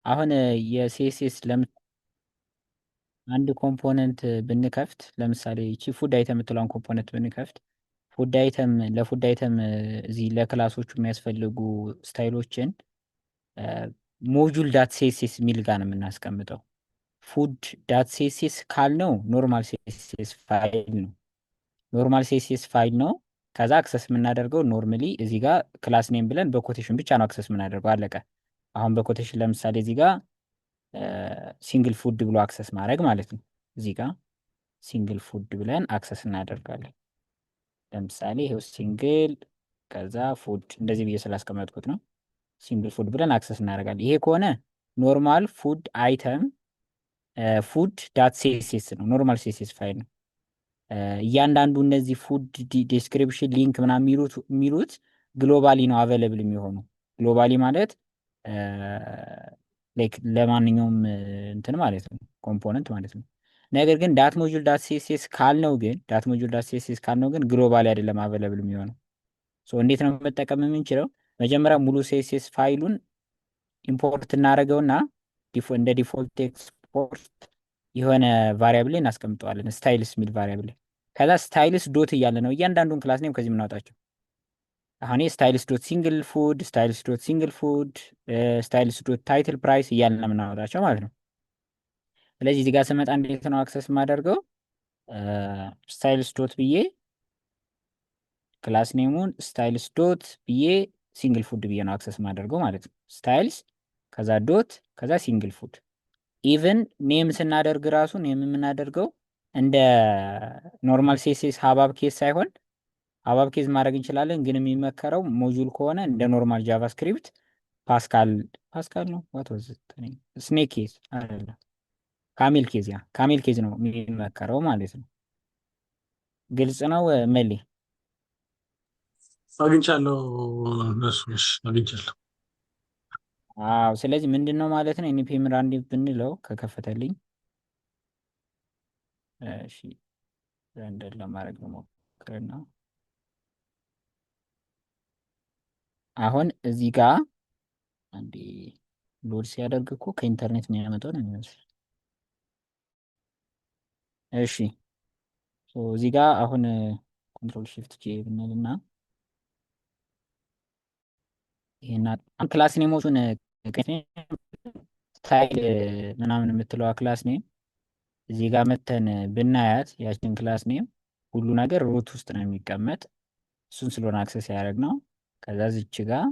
አሁን የሲኤስኤስ አንድ ኮምፖነንት ብንከፍት ለምሳሌ እቺ ፉድ አይተም የምትለውን ኮምፖነንት ብንከፍት ለፉድ አይተም እዚህ ለክላሶቹ የሚያስፈልጉ ስታይሎችን ሞጁል ዳት ሴሴስ የሚል ጋር ነው የምናስቀምጠው። ፉድ ዳት ሴሴስ ካልነው ኖርማል ሴሴስ ፋይል ነው። ኖርማል ሴሴስ ፋይል ነው። ከዛ አክሰስ የምናደርገው ኖርማሊ እዚህ ጋር ክላስ ኔም ብለን በኮቴሽን ብቻ ነው አክሰስ የምናደርገው። አለቀ። አሁን በኮቴሽን ለምሳሌ እዚህ ጋር ሲንግል ፉድ ብሎ አክሰስ ማድረግ ማለት ነው። እዚህ ጋር ሲንግል ፉድ ብለን አክሰስ እናደርጋለን። ለምሳሌ ይሄው ሲንግል ከዛ ፉድ እንደዚህ ብዬ ስላስቀመጥኩት ነው። ሲንግል ፉድ ብለን አክሰስ እናደርጋለን። ይሄ ከሆነ ኖርማል ፉድ አይተም ፉድ ዳት ሴሴስ ነው። ኖርማል ሴሴስ ፋይል ነው። እያንዳንዱ እነዚህ ፉድ ዲስክሪፕሽን ሊንክ ምናምን የሚሉት ግሎባሊ ነው አቬለብል የሚሆኑ ግሎባሊ ማለት ለማንኛውም እንትን ማለት ነው ኮምፖነንት ማለት ነው። ነገር ግን ዳት ሞጁል ዳት ሲኤስኤስ ካልነው ግን ግሎባሊ አይደለም አቬለብል የሚሆነው። እንዴት ነው መጠቀም የምንችለው? መጀመሪያ ሙሉ ሲኤስኤስ ፋይሉን ኢምፖርት እናደርገውና እንደ ዲፎልት ኤክስፖርት የሆነ ቫሪያብል ላይ እናስቀምጠዋለን፣ ስታይልስ የሚል ቫሪያብል። ከዛ ስታይልስ ዶት እያለ ነው እያንዳንዱን ክላስ ኔም ከዚህ የምናወጣቸው። አሁን ስታይልስ ዶት ሲንግል ፉድ፣ ስታይልስ ዶት ሲንግል ፉድ፣ ስታይልስ ዶት ታይትል ፕራይስ እያልን ነው የምናወጣቸው ማለት ነው። ስለዚህ እዚህ ጋር ስመጣ እንዴት ነው አክሰስ የማደርገው? ስታይልስ ዶት ብዬ ክላስ ኔሙን ስታይልስ ዶት ብዬ ሲንግል ፉድ ብዬ ነው አክሰስ የማደርገው ማለት ነው። ስታይልስ ከዛ ዶት ከዛ ሲንግል ፉድ። ኢቭን ኔም ስናደርግ ራሱ ኔም የምናደርገው እንደ ኖርማል ሴሴስ ሀባብ ኬስ ሳይሆን ሀባብ ኬዝ ማድረግ እንችላለን፣ ግን የሚመከረው ሞጁል ከሆነ እንደ ኖርማል ጃቫስክሪፕት ፓስካል ነው ዋት ወዝ ስኔክ ኬዝ አይደለም ካሜል ኬዝ ነው የሚመከረው ማለት ነው። ግልጽ ነው መሌ? አግኝቻለሁ። እነሱ አግኝቻለሁ። አዎ። ስለዚህ ምንድን ነው ማለት ነው ኤንፒኤም ራንዲ ብንለው ከከፈተልኝ፣ እሺ ረንደር ለማድረግ ሞክርና አሁን እዚህ ጋር አንዴ ሎድ ሲያደርግ እኮ ከኢንተርኔት የሚያመጣው ነው የሚመስል። እሺ እዚህ ጋር አሁን ኮንትሮል ሺፍት ጄ ብንልና ይሄና ክላስ ኔሞቹን ስታይል ምናምን የምትለዋ ክላስ ኔም እዚህ ጋር መተን ብናያት ያችን ክላስ ኔም ሁሉ ነገር ሩት ውስጥ ነው የሚቀመጥ። እሱን ስለሆነ አክሰስ ያደረግ ነው። ከዛ ዝች ጋር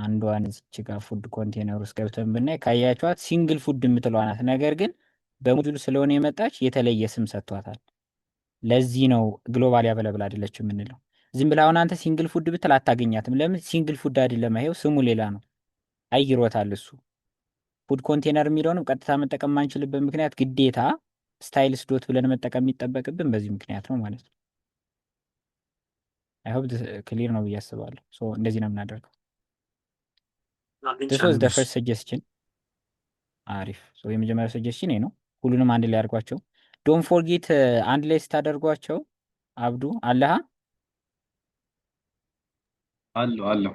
አንዷን ዝች ጋር ፉድ ኮንቴነር ውስጥ ገብተን ብናይ ካያችኋት ሲንግል ፉድ የምትለዋ ናት። ነገር ግን በሞጁል ስለሆነ የመጣች የተለየ ስም ሰጥቷታል። ለዚህ ነው ግሎባሊ አቬለብል አይደለችም የምንለው። ዝም ብለህ አሁን አንተ ሲንግል ፉድ ብትል አታገኛትም። ለምን? ሲንግል ፉድ አይደለም፣ ይሄው ስሙ ሌላ ነው፣ አይሮታል እሱ። ፉድ ኮንቴነር የሚለውንም ቀጥታ መጠቀም ማንችልበት ምክንያት ግዴታ ስታይልስ ዶት ብለን መጠቀም የሚጠበቅብን በዚህ ምክንያት ነው ማለት ነው። አይ ሆፕ ክሊር ነው ብዬ አስባለሁ። እንደዚህ ነው የምናደርገው። this was the first suggestion። አሪፍ። የመጀመሪያ ሰጀስሽን ነው። ሁሉንም አንድ ላይ አድርጓቸው። ዶንት ፎርጌት አንድ ላይ ስታደርጓቸው አብዱ አለሃ አለው።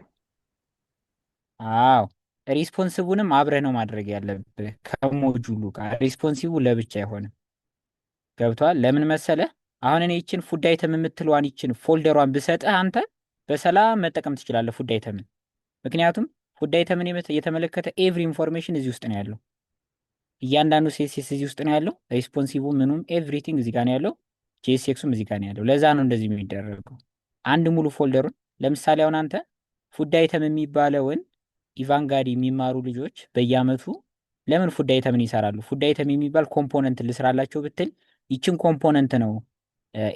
አዎ ሪስፖንሲቡንም አብረህ ነው ማድረግ ያለብህ ከሞጁሉ ጋር። ሪስፖንሲቡ ለብቻ አይሆንም። ገብቷል? ለምን መሰለህ? አሁን እኔ ይችን ፉድ አይተም የምትለዋን ይችን ፎልደሯን ብሰጥህ አንተ በሰላም መጠቀም ትችላለህ ፉድ አይተምን። ምክንያቱም ፉድ አይተምን የተመለከተ ኤቭሪ ኢንፎርሜሽን እዚህ ውስጥ ነው ያለው። እያንዳንዱ ሴሴስ እዚህ ውስጥ ነው ያለው። ሪስፖንሲቡ ምኑም ኤቭሪቲንግ እዚህ ጋር ነው ያለው። ጄኤስኤክሱም እዚህ ጋር ነው ያለው። ለዛ ነው እንደዚህ የሚደረገው። አንድ ሙሉ ፎልደሩን ለምሳሌ አሁን አንተ ፉድ አይተም የሚባለውን ኢቫንጋዲ የሚማሩ ልጆች በየአመቱ ለምን ፉድ አይተምን ይሰራሉ? ፉድ አይተም የሚባል ኮምፖነንት ልስራላቸው ብትል ይችን ኮምፖነንት ነው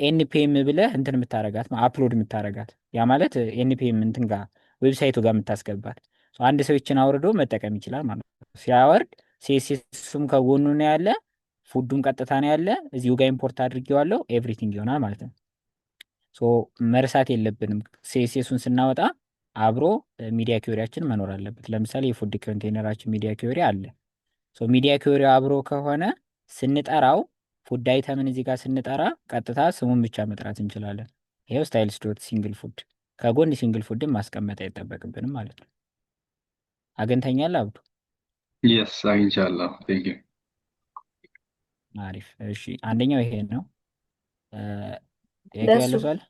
ኤንፒኤም ብለህ እንትን የምታረጋት አፕሎድ የምታረጋት። ያ ማለት ኤንፒኤም እንትን ጋር ዌብሳይቱ ጋር የምታስገባት። አንድ ሰው ይችን አውርዶ መጠቀም ይችላል ማለት ነው። ሲያወርድ ሴሴሱም ከጎኑ ነው ያለ፣ ፉዱም ቀጥታ ነው ያለ። እዚሁ ጋር ኢምፖርት አድርጌዋለሁ፣ ኤቭሪቲንግ ይሆናል ማለት ነው። መርሳት የለብንም ሴሴሱን ስናወጣ አብሮ ሚዲያ ኪወሪያችን መኖር አለበት። ለምሳሌ የፉድ ኮንቴነራችን ሚዲያ ኪወሪ አለ። ሚዲያ ኪወሪ አብሮ ከሆነ ስንጠራው ፉድ አይተምን እዚህ ጋር ስንጠራ ቀጥታ ስሙን ብቻ መጥራት እንችላለን። ይሄው ስታይልስ ዶት ሲንግል ፉድ፣ ከጎን ሲንግል ፉድን ማስቀመጥ አይጠበቅብንም ማለት ነው። አግኝተኛል አብዱ? የስ አግኝቻለሁ። ቴንክ ዩ። አሪፍ። እሺ አንደኛው ይሄ ነው። እ፣ ጥያቄው ለሱ ያለው ሰው አለ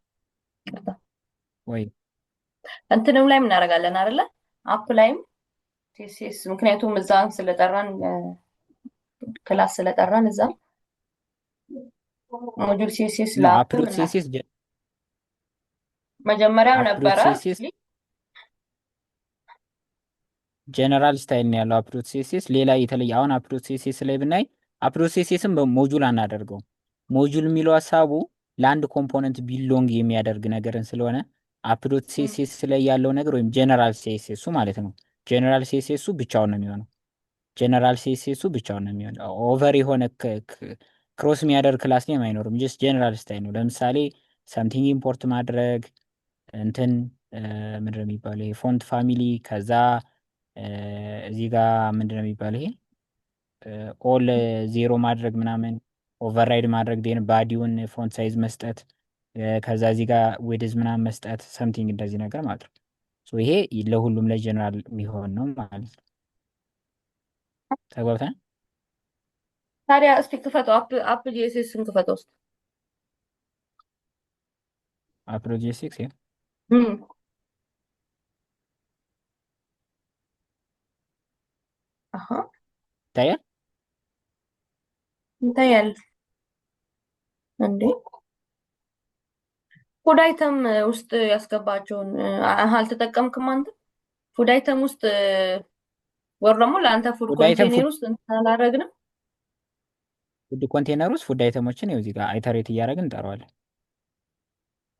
ወይ? እንትንም ላይ እናደርጋለን አይደለ? አፕ ላይም ቲሲኤስ ምክንያቱም እዛን ስለጠራን ክላስ ስለጠራን እዛ ሞጁል ሲኤስኤስ ኖ ለአፕም አፕሎድ እና ሲኤስኤስ መጀመሪያም አፕሎድ ነበረ ሲኤስኤስ ጀነራል ስታይል ነው ያለው። አፕሎድ ሲኤስኤስ ሌላ የተለየ አሁን አፕሎድ ሲኤስኤስ ላይ ብናይ አፕሎድ ሲኤስኤስም በሞጁል አናደርገው። ሞጁል የሚለው ሀሳቡ ለአንድ ኮምፖነንት ቢሎንግ የሚያደርግ ነገርን ስለሆነ አፕሎድ ሲኤስኤስ ላይ ያለው ነገር ወይም ጀነራል ሲኤስኤሱ ማለት ነው። ጀነራል ሲኤስኤሱ ብቻውን ነው የሚሆነው። ጀነራል ሲኤስኤሱ ብቻውን ነው የሚሆነው። ኦቨር የሆነ ክሮስ የሚያደርግ ክላስ ኔም አይኖርም። ጀስት ጀነራል ስታይል ነው። ለምሳሌ ሰምቲንግ ኢምፖርት ማድረግ እንትን ምንድን ነው የሚባለው ይሄ ፎንት ፋሚሊ ከዛ እዚህ ጋር ምንድን ነው የሚባለው ይሄ ኦል ዜሮ ማድረግ ምናምን ኦቨርራይድ ማድረግ ዴን ባዲውን ፎንት ሳይዝ መስጠት ከዛ እዚህ ጋር ዊድዝ ምናምን መስጠት ሰምቲንግ እንደዚህ ነገር ማለት ነው። ሶ ይሄ ለሁሉም ለጀነራል የሚሆን ነው ማለት ነው። ተግባብተን ታዲያ እስቲ ክፈተው አፕ ጂኤስኤስን ክፈተው ውስጥ አፕሮጅ ሲክስ አሀ ይታያል። ይታያል እንዴ? ፉድ አይተም ውስጥ ያስገባቸውን አልተጠቀምክም አንተ? ፉድ አይተም ውስጥ ወር ደግሞ ለአንተ ፉድ ፉድ አይተም ኮንቴነር ውስጥ እንትን አላደረግንም። ፉድ ኮንቴነር ውስጥ ፉድ አይተሞችን ይኸው እዚህ ጋር አይተሬት እያደረግን እንጠራዋለን።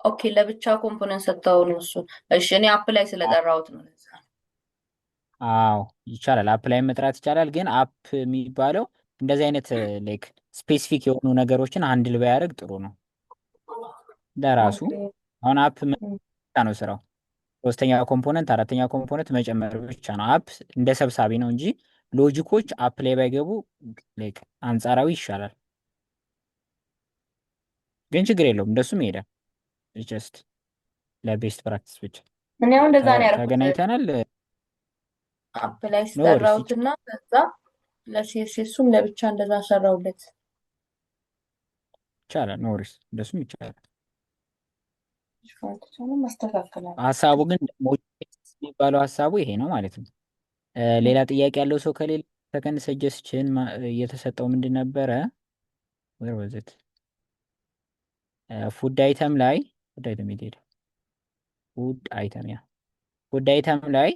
ኦኬ ለብቻ ኮምፖነንት ሰጥተው ነው እሱ። እሺ እኔ አፕ ላይ ስለጠራሁት ነው ለዛ ነው። አዎ ይቻላል። አፕ ላይ መጥራት ይቻላል። ግን አፕ የሚባለው እንደዚህ አይነት ላይክ ስፔሲፊክ የሆኑ ነገሮችን አንድል ባያደርግ ጥሩ ነው ለራሱ። ኦኬ አሁን አፕ ብቻ ነው ስራው። ሶስተኛ ኮምፖነንት አራተኛ ኮምፖነንት መጨመር ብቻ ነው። አፕ እንደ ሰብሳቢ ነው እንጂ ሎጂኮች አፕ ላይ ባይገቡ ላይክ አንጻራዊ ይሻላል። ግን ችግር የለውም እንደሱም ይሄዳል። ጀስት ለቤስት ፕራክቲስ ብቻ እኔ አሁን እንደዛ ነው ያደረኩት። ተገናኝተናል። አፕ ላይ ኖ ወሪስ ስጠራሁትና ከዛ ለሲኤስኤሱም ለብቻ እንደዛ ሰራሁለት። ይቻላል። ኖ ወሪስ እንደሱም ይቻላል። ካልተቻለ ማስተካከል ሀሳቡ ግን ሞጁሌትስ የሚባለው ሀሳቡ ይሄ ነው ማለት ነው። ሌላ ጥያቄ ያለው ሰው ከሌለ ሰከንድ ሰጀስችን እየተሰጠው ምንድን ነበረ? ወር ወዘት ፉድ አይተም ላይ ፉድ አይተም የት ፉድ አይተም ያ ፉድ አይተም ላይ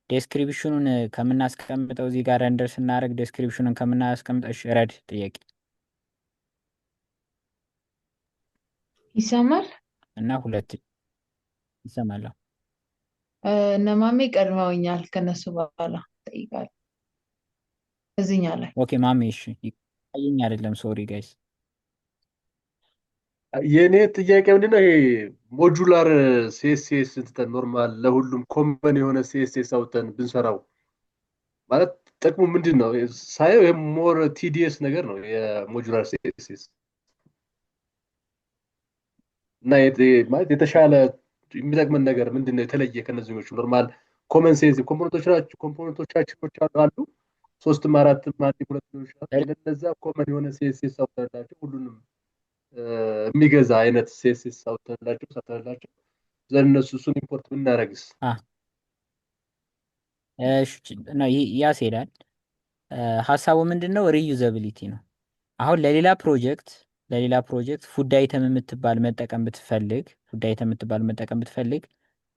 ዴስክሪፕሽኑን ከምናስቀምጠው እዚህ ጋር ረንደር ስናደርግ ዴስክሪፕሽኑን ከምናስቀምጠው እሺ፣ ረድ ጥያቄ ይሰማል። እና ሁለት ይሰማለሁ። እነማሜ ቀድመውኛል። ከነሱ በኋላ ጠይቃለሁ። እዚህኛው ላይ ኦኬ ማሜ እሺ፣ ይታየኝ አይደለም ሶሪ ጋይስ። የእኔ ጥያቄ ምንድነው ይሄ ሞጁላር ሲኤስኤስ ትተን ኖርማል ለሁሉም ኮመን የሆነ ሲኤስኤስ አውጥተን ብንሰራው ማለት ጥቅሙ ምንድን ነው? ሳየው ይሄ ሞር ቲዲኤስ ነገር ነው የሞጁላር ሲኤስኤስ እና ማለት የተሻለ የሚጠቅመን ነገር ምንድን ነው? የተለየ ከነዚህኞቹ ኖርማል ኮመን ሴንስ ኮምፖነንቶቻችን አሉ ሶስትም አራትም አንድ ሁለት ሊሆን ይችላል። ለነዛ ኮመን የሆነ ሲኤስኤስ አውጥተንላቸው ሁሉንም የሚገዛ አይነት ሲኤስኤስ አውጥተንላቸው ሰርተንላቸው ለእነሱ እሱን ኢምፖርት ብናደርግስ? ያስሄዳል። ሀሳቡ ምንድን ነው? ሪዩዘብሊቲ ነው። አሁን ለሌላ ፕሮጀክት ፉድ አይተም የምትባል መጠቀም ብትፈልግ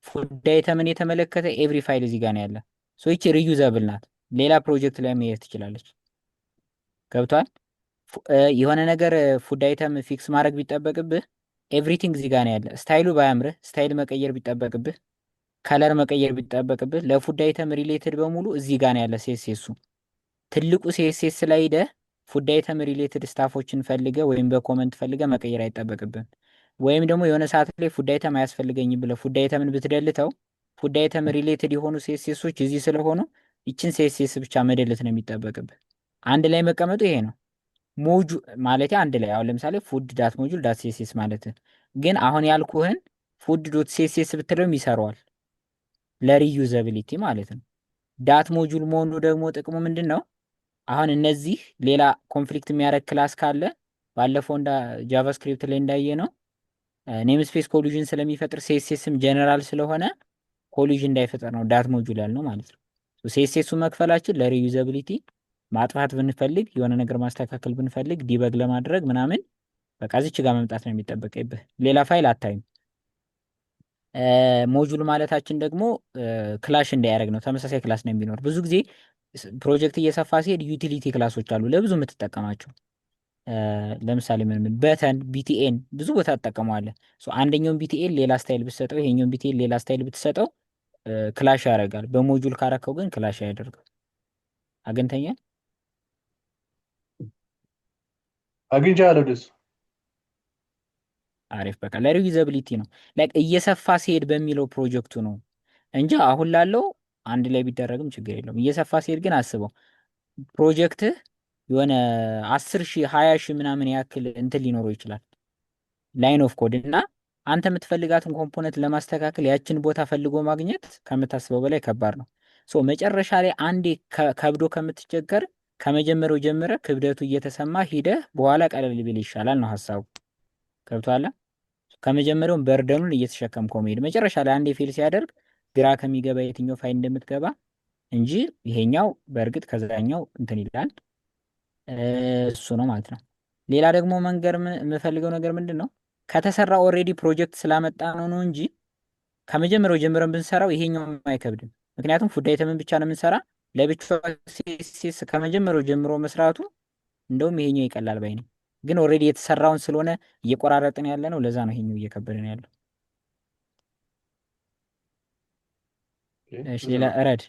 ፉድ አይተምን የተመለከተ ኤቭሪ ፋይል እዚህ ጋር ነው ያለ። ሶ ይቺ ሪዩዘብል ናት። ሌላ ፕሮጀክት ላይ መሄድ ትችላለች። ገብቷል? የሆነ ነገር ፉድ አይተም ፊክስ ማድረግ ቢጠበቅብህ ኤቭሪቲንግ እዚህ ጋር ነው ያለ። ስታይሉ ባያምርህ ስታይል መቀየር ቢጠበቅብህ ከለር መቀየር ቢጠበቅብህ ለፉድ አይተም ሪሌትድ በሙሉ እዚህ ጋር ነው ያለ። ሲኤስኤሱ ትልቁ ሲኤስኤስ ላይ ሄደህ ፉድ አይተም ሪሌትድ ስታፎችን ፈልገ ወይም በኮመንት ፈልገ መቀየር አይጠበቅብህም። ወይም ደግሞ የሆነ ሰዓት ላይ ፉድ አይተም አያስፈልገኝም ብለህ ፉድ አይተምን ብትደልተው ፉድ አይተም ሪሌትድ የሆኑ ሲኤስኤሶች እዚህ ስለሆኑ ይችን ሲኤስኤስ ብቻ መደለት ነው የሚጠበቅብህ። አንድ ላይ መቀመጡ ይሄ ነው ሞጁ ማለት አንድ ላይ። አሁን ለምሳሌ ፉድ ዳት ሞጁል ዳት ሲኤስኤስ ማለት ግን አሁን ያልኩህን ፉድ ዶት ሲኤስኤስ ብትለውም ይሰራዋል ለሪዩዘብሊቲ ማለት ነው። ዳት ሞጁል መሆኑ ደግሞ ጥቅሙ ምንድን ነው? አሁን እነዚህ ሌላ ኮንፍሊክት የሚያደርግ ክላስ ካለ ባለፈው ጃቫስክሪፕት ላይ እንዳየ ነው ኔም ስፔስ ኮሊዥን ስለሚፈጥር ሴስስም ጀነራል ስለሆነ ኮሊዥን እንዳይፈጠር ነው ዳት ሞጁል ያልነው ማለት ነው። ሴስሱ መክፈላችን ለሪዩዘብሊቲ ማጥፋት ብንፈልግ የሆነ ነገር ማስተካከል ብንፈልግ ዲበግ ለማድረግ ምናምን በቃ እዚች ጋር መምጣት ነው የሚጠበቅብህ። ሌላ ፋይል አታይም። ሞጁል ማለታችን ደግሞ ክላሽ እንዳያደርግ ነው። ተመሳሳይ ክላስ ነው የሚኖር። ብዙ ጊዜ ፕሮጀክት እየሰፋ ሲሄድ ዩቲሊቲ ክላሶች አሉ ለብዙ የምትጠቀማቸው። ለምሳሌ ምን በተን ቢቲኤን ብዙ ቦታ ትጠቀመዋለህ። አንደኛውን ቢቲኤን ሌላ ስታይል ብትሰጠው፣ ይሄኛውን ቢቲኤን ሌላ ስታይል ብትሰጠው ክላሽ ያደርጋል። በሞጁል ካረከው ግን ክላሽ አያደርገው። አግኝተኛል? አግኝቻለሁ ደሱ። አሪፍ። በቃ ለሪዩዘብሊቲ ነው ላይክ እየሰፋ ሲሄድ በሚለው ፕሮጀክቱ ነው እንጂ አሁን ላለው አንድ ላይ ቢደረግም ችግር የለውም። እየሰፋ ሲሄድ ግን አስበው ፕሮጀክትህ የሆነ 10,000 20,000 ምናምን ያክል እንትን ሊኖረው ይችላል ላይን ኦፍ ኮድ እና አንተ የምትፈልጋትን ኮምፖነንት ለማስተካከል ያችን ቦታ ፈልጎ ማግኘት ከምታስበው በላይ ከባድ ነው። መጨረሻ ላይ አንዴ ከብዶ ከምትቸገር ከመጀመሪያው ጀምረ ክብደቱ እየተሰማ ሂደህ በኋላ ቀለል ቢል ይሻላል ነው ሀሳቡ። ገብቶሃል? ከመጀመሪያውም በርደኑን እየተሸከምከው መሄድ መጨረሻ ላይ አንዴ ፌል ሲያደርግ ግራ ከሚገባ የትኛው ፋይል እንደምትገባ እንጂ ይሄኛው በእርግጥ ከዛኛው እንትን ይላል። እሱ ነው ማለት ነው። ሌላ ደግሞ መንገር የምፈልገው ነገር ምንድን ነው ከተሰራ ኦልሬዲ ፕሮጀክት ስላመጣ ነው እንጂ ከመጀመሪያው ጀምረን ብንሰራው ይሄኛው አይከብድም። ምክንያቱም ፉድ አይተምን ብቻ ነው የምንሰራ ለብቻ ሴስ ከመጀመሪያው ጀምሮ መስራቱ እንደውም ይሄኛው ይቀላል ባይ ነው። ግን ኦልሬዲ የተሰራውን ስለሆነ እየቆራረጥን ያለ ነው። ለዛ ነው ይሄኛው እየከበደን ያለው። እሺ ሌላ ረድ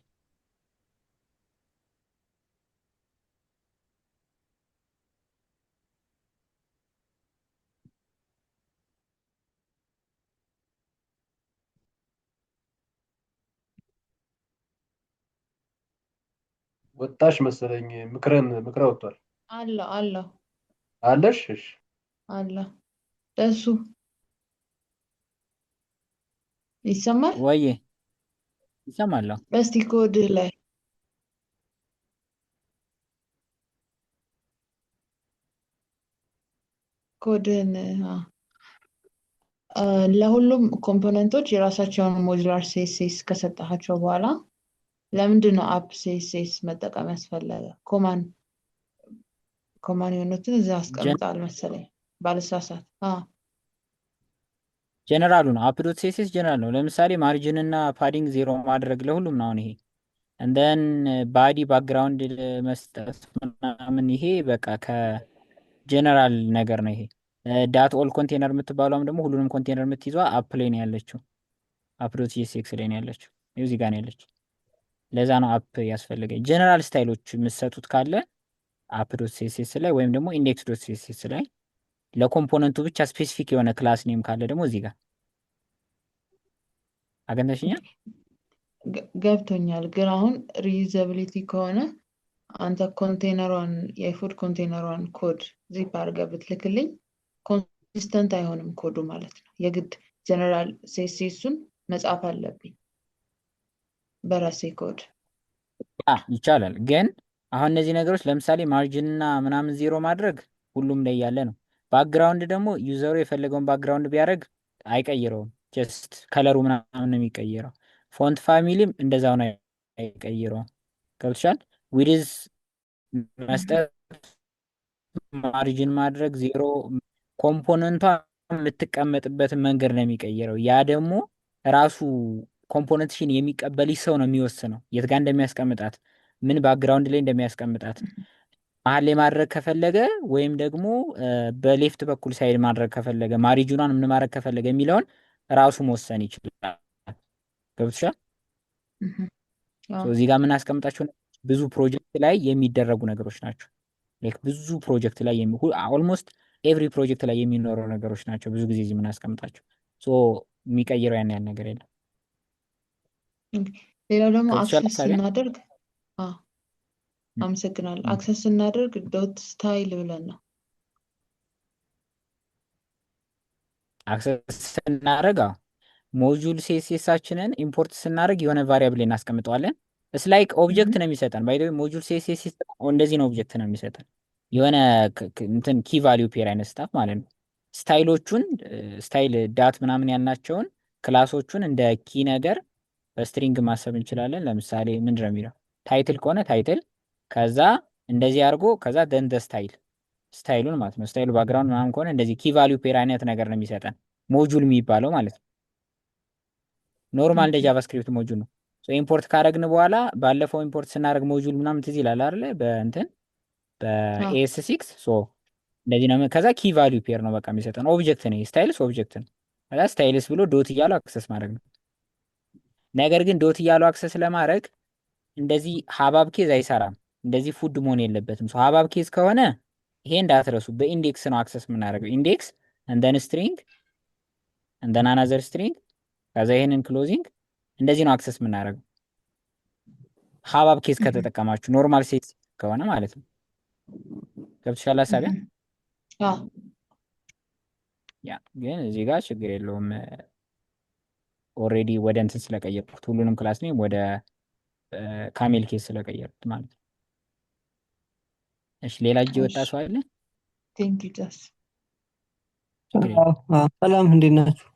ወጣሽ መሰለኝ። ምክረ ወጥቷል አለው አለሽ? እሺ አለ ደሱ ይሰማል ወይ ይሰማል? እስቲ ኮድ ላይ ኮድን ለሁሉም ኮምፖነንቶች የራሳቸውን ሞጁላር ሴስ ከሰጠሃቸው በኋላ ለምንድን ነው አፕ ሴስ መጠቀም ያስፈለገ? ኮማን የሆኑትን እዛ አስቀምጣል መሰለኝ ባልሳሳት። ጀነራሉ ነው አፕዶት ሴስ ጀነራል ነው። ለምሳሌ ማርጅን እና ፓዲንግ ዜሮ ማድረግ ለሁሉም ነው። አሁን ይሄ እንደን ባዲ ባክግራውንድ መስጠት ምናምን ይሄ በቃ ከጀነራል ነገር ነው። ይሄ ዳት ኦል ኮንቴነር የምትባለውም ደግሞ ሁሉንም ኮንቴነር የምትይዟ አፕ ላይ ነው ያለችው። አፕዶት ሴስ ላይ ነው ያለችው። እዚህ ጋር ነው ያለችው። ለዛ ነው አፕ ያስፈልገኝ። ጀነራል ስታይሎች የምትሰጡት ካለ አፕ ዶት ሴስ ላይ ወይም ደግሞ ኢንዴክስ ዶት ሴስ ላይ ለኮምፖነንቱ ብቻ ስፔሲፊክ የሆነ ክላስ ኔም ካለ ደግሞ እዚህ ጋር አገኘሽኛል? ገብቶኛል። ግን አሁን ሪዩዘብሊቲ ከሆነ አንተ ኮንቴነሯን የፉድ ኮንቴነሯን ኮድ ዚፕ አድርገህ ብትልክልኝ ኮንሲስተንት አይሆንም ኮዱ ማለት ነው። የግድ ጀነራል ሴሱን መጻፍ አለብኝ በራሴ ኮድ። ይቻላል። ግን አሁን እነዚህ ነገሮች ለምሳሌ ማርጅንና ምናምን ዜሮ ማድረግ ሁሉም ላይ ያለ ነው። ባክግራውንድ ደግሞ ዩዘሩ የፈለገውን ባክግራውንድ ቢያደርግ አይቀይረውም። ጀስት ከለሩ ምናምን ነው የሚቀይረው። ፎንት ፋሚሊም እንደዛው ነው አይቀይረውም። ገብቶሻል? ዊድዝ መስጠት ማርጅን ማድረግ ዜሮ ኮምፖነንቷ የምትቀመጥበትን መንገድ ነው የሚቀይረው። ያ ደግሞ ራሱ ኮምፖነንትሽን የሚቀበልሽ ሰው ነው የሚወስነው የት ጋር እንደሚያስቀምጣት ምን ባክግራውንድ ላይ እንደሚያስቀምጣት መሀል ላይ ማድረግ ከፈለገ ወይም ደግሞ በሌፍት በኩል ሳይድ ማድረግ ከፈለገ ማሪጅኗን ምን ማድረግ ከፈለገ የሚለውን ራሱ መወሰን ይችላል። ገብቶሻል? እዚህ ጋር የምናስቀምጣቸው ብዙ ፕሮጀክት ላይ የሚደረጉ ነገሮች ናቸው። ብዙ ፕሮጀክት ላይ ኦልሞስት ኤቭሪ ፕሮጀክት ላይ የሚኖረው ነገሮች ናቸው። ብዙ ጊዜ እዚህ የምናስቀምጣቸው የሚቀይረው ያን ያን ነገር የለም። ሌላው ደግሞ አክሰስ ስናደርግ አመሰግናለሁ። አክሰስ ስናደርግ ዶት ስታይል ብለን ነው አክሰስ ስናደርግ ሞጁል ሴሳችንን ኢምፖርት ስናደርግ የሆነ ቫሪያብል እናስቀምጠዋለን። እስ ላይክ ኦብጀክት ነው የሚሰጠን። ባይ ዘ ወይ ሞጁል ሲኤስኤስ እንደዚህ ነው ኦብጀክት ነው የሚሰጠን። የሆነ እንትን ኪ ቫሊዩ ፔር አይነት ስታፍ ማለት ነው። ስታይሎቹን ስታይል ዳት ምናምን ያልናቸውን ክላሶቹን እንደ ኪ ነገር በስትሪንግ ማሰብ እንችላለን። ለምሳሌ ምንድን ነው የሚለው ታይትል ከሆነ ታይትል፣ ከዛ እንደዚህ አድርጎ ከዛ ደንደ ስታይሉን ማለት ነው። ስታይሉ ባክግራውንድ ምናምን ከሆነ እንደዚህ ኪ ቫሊዩ ፔር አይነት ነገር ነው የሚሰጠን ሞጁል የሚባለው ማለት ነው። ኖርማል እንደ ጃቫስክሪፕት ሞጁል ነው። ኢምፖርት ካደረግን በኋላ ባለፈው ኢምፖርት ስናደርግ ሞጁል ምናምን ትዝ ይላል አይደለ? በእንትን በኤስ ሲክስ እንደዚህ ነው። ከዛ ኪ ቫሊዩ ፔር ነው በቃ የሚሰጠን ኦብጀክት ነው። ስታይልስ ኦብጀክት ነው። ከዛ ስታይልስ ብሎ ዶት እያሉ አክሰስ ማድረግ ነው። ነገር ግን ዶት እያሉ አክሰስ ለማድረግ እንደዚህ ሀባብ ኬዝ አይሰራም። እንደዚህ ፉድ መሆን የለበትም። ሀባብ ኬዝ ከሆነ ይሄ እንዳትረሱ፣ በኢንዴክስ ነው አክሰስ የምናደርገው። ኢንዴክስ እንደን ስትሪንግ እንደን አናዘር ስትሪንግ ከዛ ይሄንን ክሎዚንግ እንደዚህ ነው አክሰስ የምናደርገው። ሀባብ ኬዝ ከተጠቀማችሁ ኖርማል ሴት ከሆነ ማለት ነው። ገብቶሻል ሀሳቢያ? ያ ግን እዚህ ጋር ችግር የለውም። ኦልሬዲ ወደ እንትን ስለቀየርኩት ሁሉንም ክላስ ኔም ወደ ካሜል ኬዝ ስለቀየርኩት ማለት ነው። እሺ ሌላ እጅ የወጣ ሰው አለ? ቴንክ ዩ ጃስ። ሰላም እንዴት ናችሁ?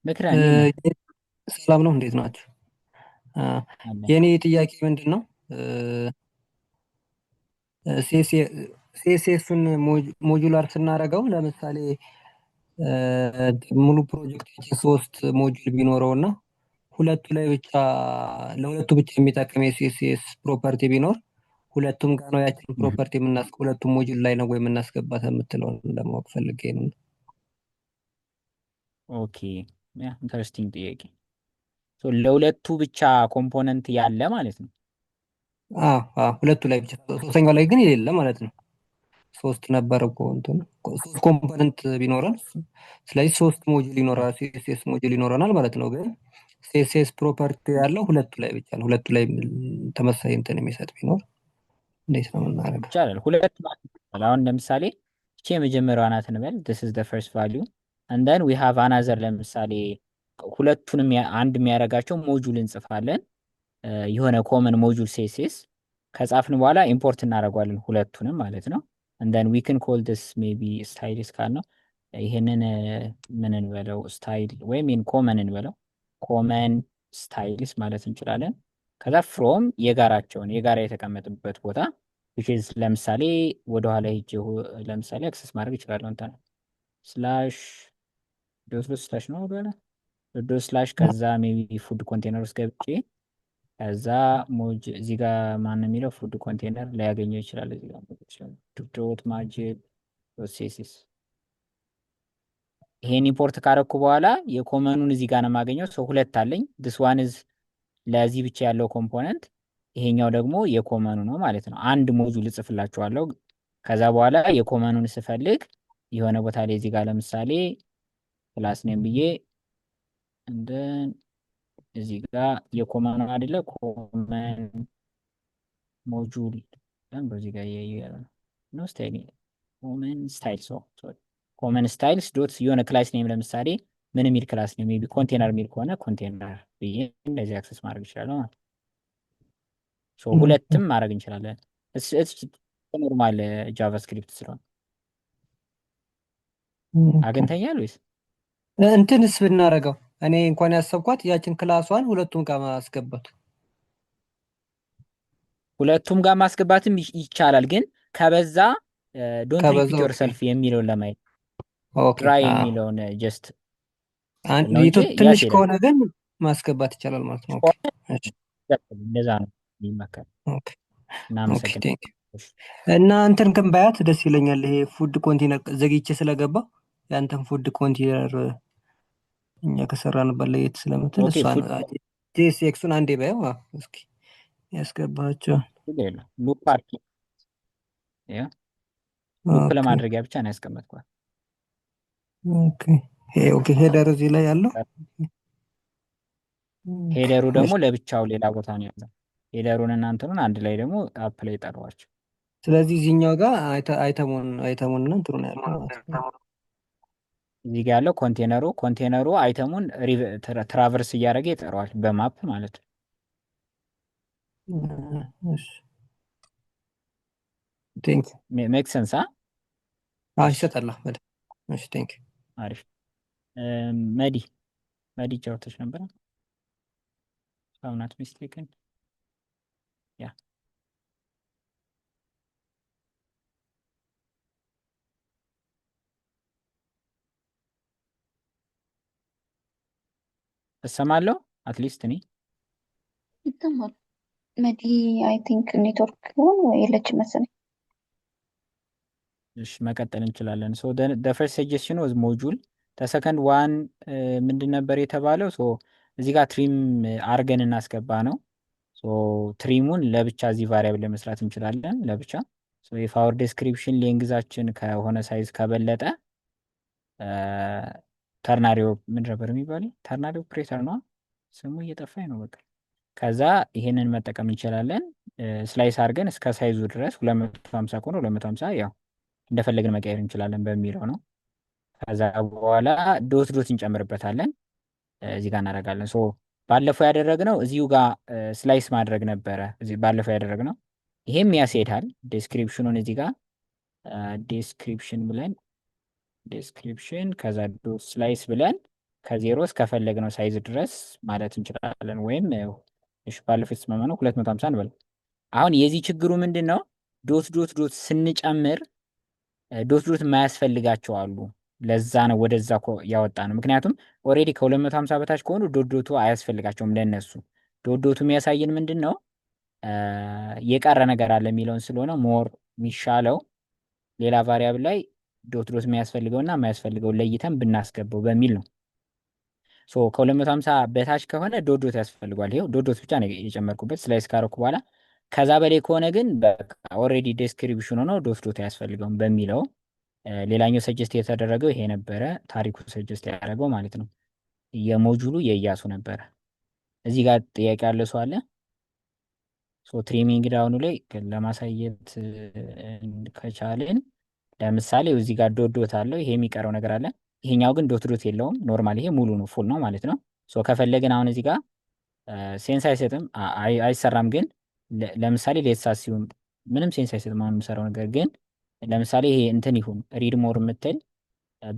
ምክራ ሰላም ነው። እንዴት ናችሁ? የኔ ጥያቄ ምንድን ነው? ሲኤስኤሱን ሞጁላር ስናደርገው ለምሳሌ ሙሉ ፕሮጀክት ሶስት ሞጁል ቢኖረው እና ሁለቱ ላይ ብቻ ለሁለቱ ብቻ የሚጠቅም የሲኤስኤስ ፕሮፐርቲ ቢኖር ሁለቱም ጋር ነው ያችን ፕሮፐርቲ ሁለቱም ሞጁል ላይ ነው ወይ የምናስገባት የምትለውን ለማወቅ ፈልጌ ነው። ኦኬ ያ ኢንተረስቲንግ ጥያቄ። ለሁለቱ ብቻ ኮምፖነንት ያለ ማለት ነው። ሁለቱ ላይ ብቻ፣ ሶስተኛው ላይ ግን የሌለ ማለት ነው። ሶስት ነበር እኮ እንትን ሶስት ኮምፖነንት ቢኖረን፣ ስለዚህ ሶስት ሞጁል ይኖራል፣ ሲኤስኤስ ሞጁል ይኖረናል ማለት ነው። ግን ሲኤስኤስ ፕሮፐርቲ ያለው ሁለቱ ላይ ብቻ ነው። ሁለቱ ላይ ተመሳሳይ እንትን የሚሰጥ ቢኖር እንዴት ነው የምናደርገው? ይቻላል። ሁለት አሁን ለምሳሌ እቺ የመጀመሪያዋ ናት እንበል። this is the first value and then we have another ለምሳሌ ሁለቱንም አንድ የሚያደርጋቸው ሞጁል እንጽፋለን። የሆነ ኮመን ሞጁል ሲኤስኤስ ከጻፍን በኋላ ኢምፖርት እናደርገዋለን ሁለቱንም ማለት ነው። and then we can call this maybe styles ካልነው ይሄንን ምን እንበለው ስታይል ወይም ኢን ኮመን እንበለው ኮመን ስታይልስ ማለት እንችላለን። ከዛ ፍሮም የጋራቸውን የጋራ የተቀመጠበት ቦታ which is ለምሳሌ ወደኋላ ሄጄ ለምሳሌ አክሰስ ማድረግ እችላለሁ። እንትን ስላሽ ዶት ስላሽ ነው ወደኋላ ዶት ስላሽ ከዛ ሜቢ ፉድ ኮንቴነር ውስጥ ገብቼ ከዛ ሞጅ እዚህ ጋር ማን ነው የሚለው ፉድ ኮንቴነር ላይ ያገኘው ይችላል። እዚህ ጋር ዶት ማጅል ዶት ሲኤስኤስ ይሄን ኢምፖርት ካረኩ በኋላ የኮመኑን እዚህ ጋር ነው የማገኘው። ሰው ሁለት አለኝ። this one is ለዚህ ብቻ ያለው ኮምፖነንት፣ ይሄኛው ደግሞ የኮመኑ ነው ማለት ነው። አንድ ሞጁል እጽፍላችኋለሁ። ከዛ በኋላ የኮመኑን ስፈልግ የሆነ ቦታ ላይ እዚህ ጋር ለምሳሌ ክላስ ኔም ብዬ እንደ እዚህ ጋር የኮመኑ አይደለ ኮመን ሞጁል በዚህ ጋር ነው ስታይል ኮመን ስታይልስ ኮመን ስታይልስ ዶት የሆነ ክላስ ኔም ለምሳሌ ምን የሚል ክላስ ኔም ሜቢ ኮንቴነር የሚል ከሆነ ኮንቴነር ብዬ እንደዚህ አክሰስ ማድረግ ይችላለሁ ማለት ነው። ሁለትም ማድረግ እንችላለን። ኖርማል ጃቫስክሪፕት ስለሆነ አግኝተኛል ወይስ እንትንስ ብናደርገው? እኔ እንኳን ያሰብኳት ያችን ክላሷን ሁለቱም ጋር ማስገባት። ሁለቱም ጋር ማስገባትም ይቻላል፣ ግን ከበዛ ዶንት ሪፒት ዮርሰልፍ የሚለውን ለማየት ድራይ የሚለውን ጀስት ትንሽ ከሆነ ግን ማስገባት ይቻላል ማለት ነው። እንደዛ ነው የሚመከር። እና እንትን ግን ባያት ደስ ይለኛል። ይሄ ፉድ ኮንቴነር ዘግይቼ ስለገባ ያንተን ፉድ ኮንቴነር እኛ ከሰራንበት ለየት ስለምትል እሷን ጄኤስኤክሱን አንዴ ባየው እስኪ ያስገባቸው ሉፕ ለማድረጊያ ብቻ ነው ያስቀመጥኳት። ኦኬ ሄደር እዚህ ላይ ያለው ሄደሩ ደግሞ ለብቻው ሌላ ቦታ ነው ያለው። ሄደሩን እና እንትኑን አንድ ላይ ደግሞ አፕ ላይ ጠሯቸው። ስለዚህ እዚህኛው ጋር አይተሙን እና እንትኑ ነው ያለው። እዚህ ጋር ያለው ኮንቴነሩ አይተሙን ትራቨርስ እያደረገ ይጠራዋል በማፕ ማለት ነው። እሺ ቴንክ ሜክ ሰንስ። እሺ ይሰጣል አህመድ። እሺ ቴንክ አሪፍ። መዲ መዲ ጫወተች ነበረ ሳውናት ሚስቴክን ያ እሰማለሁ አትሊስት እኔ ይሰማል። መዲ አይ ቲንክ ኔትወርክ ሆን ወይ የለችም መሰለኝ። እሺ መቀጠል እንችላለን። ሶ ፈርስት ሰጀስሽን ወዝ ሞጁል ተሰከንድ ዋን ምንድን ነበር የተባለው? ሶ እዚህ ጋር ትሪም አርገን እናስገባ ነው። ሶ ትሪሙን ለብቻ እዚህ ቫሪያብል ለመስራት እንችላለን ለብቻ። ሶ የፋወር ዴስክሪፕሽን ሌንግዛችን ከሆነ ሳይዝ ከበለጠ ተርናሪዮ ምንድን ነበር የሚባለው? ተርናሪ ኦፕሬተር ነው ስሙ እየጠፋኝ ነው። በቃ ከዛ ይሄንን መጠቀም እንችላለን። ስላይስ አድርገን እስከ ሳይዙ ድረስ 250 ከሆነ 250 ያው እንደፈለግን መቀየር እንችላለን በሚለው ነው። ከዛ በኋላ ዶት ዶት እንጨምርበታለን እዚህ ጋር እናደርጋለን። ሶ ባለፈው ያደረግነው እዚሁ ጋር ስላይስ ማድረግ ነበረ። እዚህ ባለፈው ያደረግነው ይሄም ያስሄዳል። ዴስክሪፕሽኑን እዚህ ጋር ዴስክሪፕሽን ብለን ዴስክሪፕሽን ከዛ ዶት ስላይስ ብለን ከዜሮ እስከፈለግነው ሳይዝ ድረስ ማለት እንችላለን። ወይም እሺ ባለፈው የተስማማነው 250 እንበል። አሁን የዚህ ችግሩ ምንድን ነው? ዶት ዶት ዶት ስንጨምር ዶት ዶት የማያስፈልጋቸው አሉ። ለዛ ነው ወደዛ ያወጣ ነው። ምክንያቱም ኦሬዲ ከ250 በታች ከሆኑ ዶት ዶቱ አያስፈልጋቸውም ለነሱ። ዶት ዶቱ የሚያሳየን ምንድን ነው የቀረ ነገር አለ የሚለውን ስለሆነ ሞር የሚሻለው ሌላ ቫሪያብል ላይ ዶት ዶት የሚያስፈልገውና የማያስፈልገው ለይተን ብናስገባው በሚል ነው። ሶ ከ250 በታች ከሆነ ዶት ዶት ያስፈልጓል። ይኸው ዶት ዶት ብቻ ነው የጨመርኩበት ስላይስ ካረኩ በኋላ። ከዛ በላይ ከሆነ ግን በቃ ኦሬዲ ዴስክሪፕሽኑ ነው ዶት ዶት አያስፈልገውም በሚለው ሌላኛው ሰጀስት የተደረገው ይሄ ነበረ። ታሪኩ ሰጀስት ያደረገው ማለት ነው። የሞጁሉ የእያሱ ነበረ። እዚህ ጋር ጥያቄ ያለ ሰው አለ? ሶ ትሪሚንግ ዳውኑ ላይ ለማሳየት ከቻልን ለምሳሌ እዚህ ጋር ዶት ዶት አለው። ይሄ የሚቀረው ነገር አለ። ይሄኛው ግን ዶት ዶት የለውም። ኖርማል ይሄ ሙሉ ነው ፉል ነው ማለት ነው። ሶ ከፈለግን አሁን እዚህ ጋር ሴንስ አይሰጥም አይሰራም። ግን ለምሳሌ ሌትሳት ሲሆን ምንም ሴንስ አይሰጥም አሁን የምሰራው ነገር ግን ለምሳሌ ይሄ እንትን ይሁን ሪድ ሞር የምትል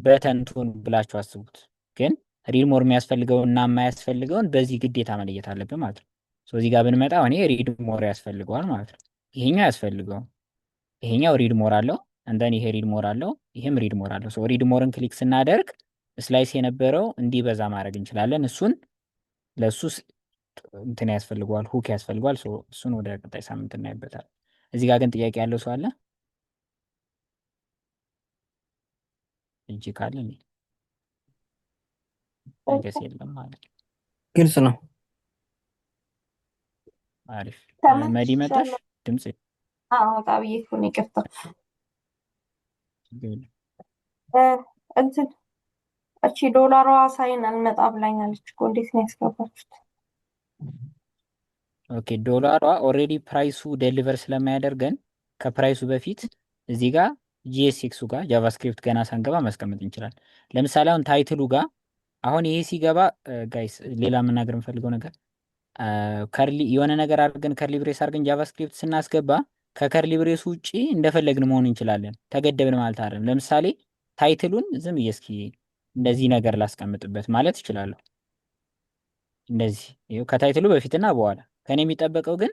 በተንቱን ብላችሁ አስቡት። ግን ሪድ ሞር የሚያስፈልገው እና የማያስፈልገውን በዚህ ግዴታ መለየት አለብን ማለት ነው። እዚህ ጋር ብንመጣ እኔ ሪድ ሞር ያስፈልገዋል ማለት ነው። ይሄኛው ያስፈልገው ይሄኛው ሪድ ሞር አለው እንደን ይሄ ሪድ ሞር አለው ይሄም ሪድ ሞር አለው። ሶ ሪድ ሞርን ክሊክ ስናደርግ ስላይስ የነበረው እንዲበዛ ማድረግ እንችላለን። እሱን ለሱ እንትን ያስፈልገዋል ሁክ ያስፈልገዋል። ሶ እሱን ወደ ቀጣይ ሳምንት እናይበታል። እዚህ ጋር ግን ጥያቄ ያለው ሰው አለ? እጅ ካለ ነገስ የለም ማለት ነው። ግልጽ ነው። አሪፍ መዲ መጣሽ? ድምጽ ወጣ ብዬ እኮ ነው ይቅርታ። እንትን እቺ ዶላሯ ሳይን አልመጣ ብላኛለች እኮ እንዴት ነው ያስገባችሁት? ኦኬ ዶላሯ ኦልሬዲ ፕራይሱ ዴሊቨር ስለማያደርገን ከፕራይሱ በፊት እዚህ ጋር ጂኤስኤክሱ ጋር ጃቫስክሪፕት ገና ሳንገባ ማስቀመጥ እንችላለን። ለምሳሌ አሁን ታይትሉ ጋር አሁን ይሄ ሲገባ ጋይስ ሌላ መናገር የምፈልገው ነገር ከርሊ የሆነ ነገር አድርገን ከርሊ ብሬስ አድርገን ጃቫስክሪፕት ስናስገባ ከከርሊ ብሬስ ውጪ እንደፈለግን መሆን እንችላለን። ተገደብን ማለት አይደለም። ለምሳሌ ታይትሉን ዝም ብዬ እስኪ እንደዚህ ነገር ላስቀምጥበት ማለት እችላለሁ። እንደዚህ ይኸው ከታይትሉ በፊትና በኋላ ከኔ የሚጠበቀው ግን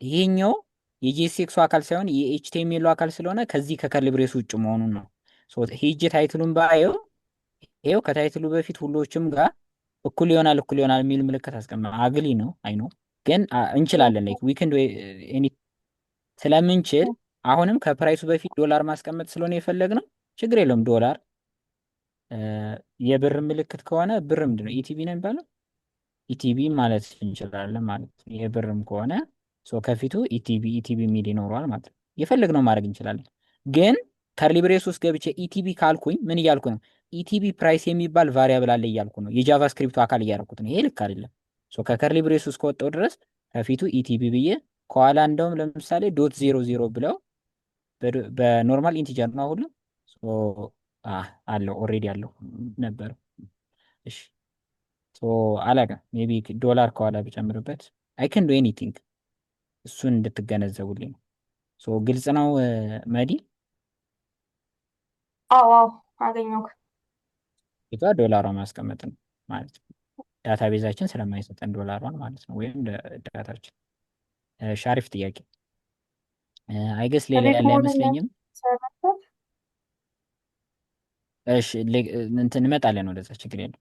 ይሄኛው የጂኤስኤክሱ አካል ሳይሆን የኤችቲኤምኤሉ አካል ስለሆነ ከዚህ ከከርሊ ብሬስ ውጭ መሆኑን ነው። ሄጄ ታይትሉን ባየው ይኸው ከታይትሉ በፊት ሁሎችም ጋር እኩል ይሆናል የሚል ምልክት አስቀምጠ አግሊ ነው አይ ነው ግን እንችላለን ላይክ ዊክንድ ኤኒ ስለምንችል አሁንም ከፕራይሱ በፊት ዶላር ማስቀመጥ ስለሆነ የፈለግነው ችግር የለውም። ዶላር የብር ምልክት ከሆነ ብር ምንድን ነው ኢቲቢ ነው የሚባለው ኢቲቢ ማለት እንችላለን ማለት ነው። የብርም ከሆነ ከፊቱ ኢቲቢ ሚል ይኖረዋል ማለት ነው። የፈለግነው ማድረግ እንችላለን። ግን ከርሊ ብሬስ ውስጥ ገብቼ ኢቲቢ ካልኩኝ ምን እያልኩ ነው? ኢቲቢ ፕራይስ የሚባል ቫሪያብል አለ እያልኩ ነው። የጃቫስክሪፕቱ አካል እያደረኩት ነው። ይሄ ልክ አይደለም። ከከርሊ ብሬስ ውስጥ ከወጣው ድረስ ከፊቱ ኢቲቢ ብዬ ከኋላ እንደውም ለምሳሌ ዶት 00 ብለው በኖርማል ኢንቲጀር ነው ሁሉ አለው ኦልሬዲ አለው ነበር። እሺ አላውቅም ሜቢ ዶላር ከኋላ ብጨምርበት አይ ካን ዱ ኤኒቲንግ እሱን እንድትገነዘቡልኝ ነው። ግልጽ ነው መዲ? አዎ አዎ አገኘሁ። ፊቷ ዶላሯ ማስቀመጥ ነው ማለት ነው። ዳታቤዛችን ስለማይሰጠን ዶላሯን ማለት ነው፣ ወይም ዳታችን። ሻሪፍ ጥያቄ። አይገስ ሌላ ሪድ ያለ ሞድን አይመስለኝም። ሰራበት። እሺ እንትን እንመጣለን ወደዛ፣ ችግር የለም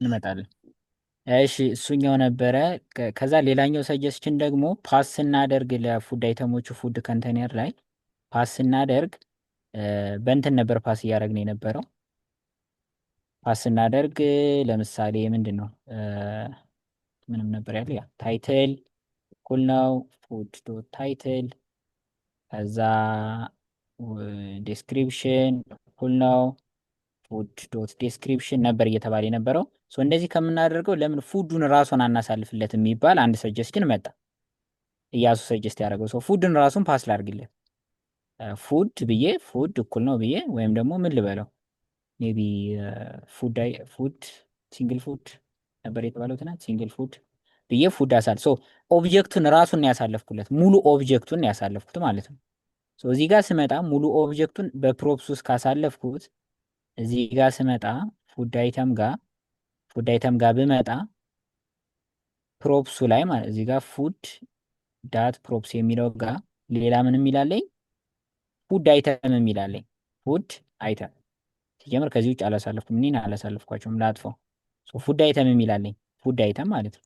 እንመጣለን። እሺ እሱኛው ነበረ። ከዛ ሌላኛው ሰጀስችን ደግሞ ፓስ ስናደርግ ለፉድ አይተሞቹ ፉድ ኮንቴነር ላይ ፓስ ስናደርግ በእንትን ነበር ፓስ እያደረግን የነበረው። ፓስ ስናደርግ ለምሳሌ ምንድን ነው ምንም ነበር ያለው፣ ያ ታይትል እኩል ነው ፉድ ዶት ታይትል፣ ከዛ ዴስክሪፕሽን እኩል ነው ፉድ ዶት ዴስክሪፕሽን ነበር እየተባለ የነበረው። እንደዚህ ከምናደርገው ለምን ፉዱን ራሱን አናሳልፍለት የሚባል አንድ ሰጀስትን መጣ። እያሱ ሰጀስት ያደረገው ሰው ፉድን ራሱን ፓስ ላድርግለት፣ ፉድ ብዬ ፉድ እኩል ነው ብዬ፣ ወይም ደግሞ ምን ልበለው ሜቢ ፉድ ሲንግል ፉድ ነበር የተባለው ትናንት፣ ሲንግል ፉድ ብዬ ፉድ አሳል ኦብጀክቱን ራሱን ያሳለፍኩለት፣ ሙሉ ኦብጀክቱን ያሳለፍኩት ማለት ነው። እዚህ ጋር ስመጣ ሙሉ ኦብጀክቱን በፕሮፕስ ውስጥ ካሳለፍኩት፣ እዚህ ጋር ስመጣ ፉድ አይተም ጋር ብመጣ ፕሮፕሱ ላይ ማለት እዚህ ጋር ፉድ ዳት ፕሮፕስ የሚለው ጋር ሌላ ምን የሚላለኝ ፉድ አይተም የሚላለኝ ፉድ አይተም ሲጀምር ከዚህ ውጭ አላሳለፍኩም፣ እኔን አላሳለፍኳቸውም ላጥፈው። ፉድ አይተም የሚላለኝ ፉድ አይተም ማለት ነው።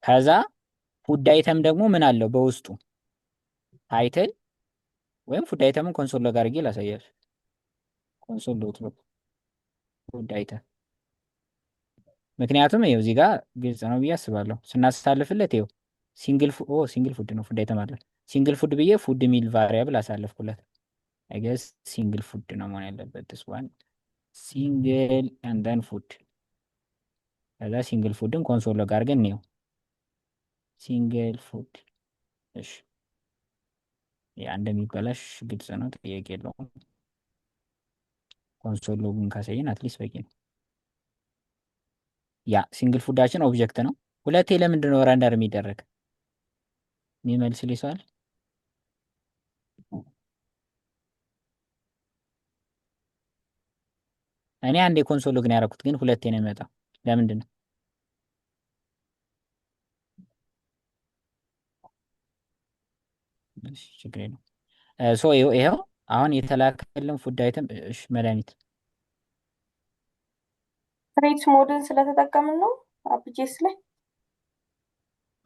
ከዛ ፉድ አይተም ደግሞ ምን አለው በውስጡ ታይትል፣ ወይም ፉድ አይተምን ኮንሶል ጋር አድርጌ ላሳያችሁ። ኮንሶል ዶት ሎግ ፉድ አይተም፣ ምክንያቱም ይኸው እዚህ ጋር ግልጽ ነው ብዬ አስባለሁ። ስናሳልፍለት ይኸው ሲንግል ፉድ ነው ፉድ አይተም አለ። ሲንግል ፉድ ብዬ ፉድ የሚል ቫሪያብል አሳለፍኩለት። አይገስ ሲንግል ፉድ ነው መሆን ያለበት። this one ሲንግል and then ፉድ። ከዛ ሲንግል ፉድን ኮንሶል ጋር ግን ነው ሲንግል ፉድ። እሺ ያ እንደሚበላሽ ግልጽ ነው፣ ጥያቄ የለውም። ኮንሶል ሎግን ካሳየን አትሊስት በቂ ነው። ያ ሲንግል ፉዳችን ኦብጀክት ነው። ሁለቴ ለምንድን ነው ረንደር የሚደረግ የሚመልስ ሊሷል? እኔ አንድ የኮንሶል ሎግን ያደረኩት ግን ሁለቴ ነው የሚመጣው። ለምንድን ነው? ችግር የለውም። ይኸው አሁን የተላከልን ፉድ አይተም መድኃኒት ሬድ ሞድን ስለተጠቀምን ነው አፕጄስ ላይ።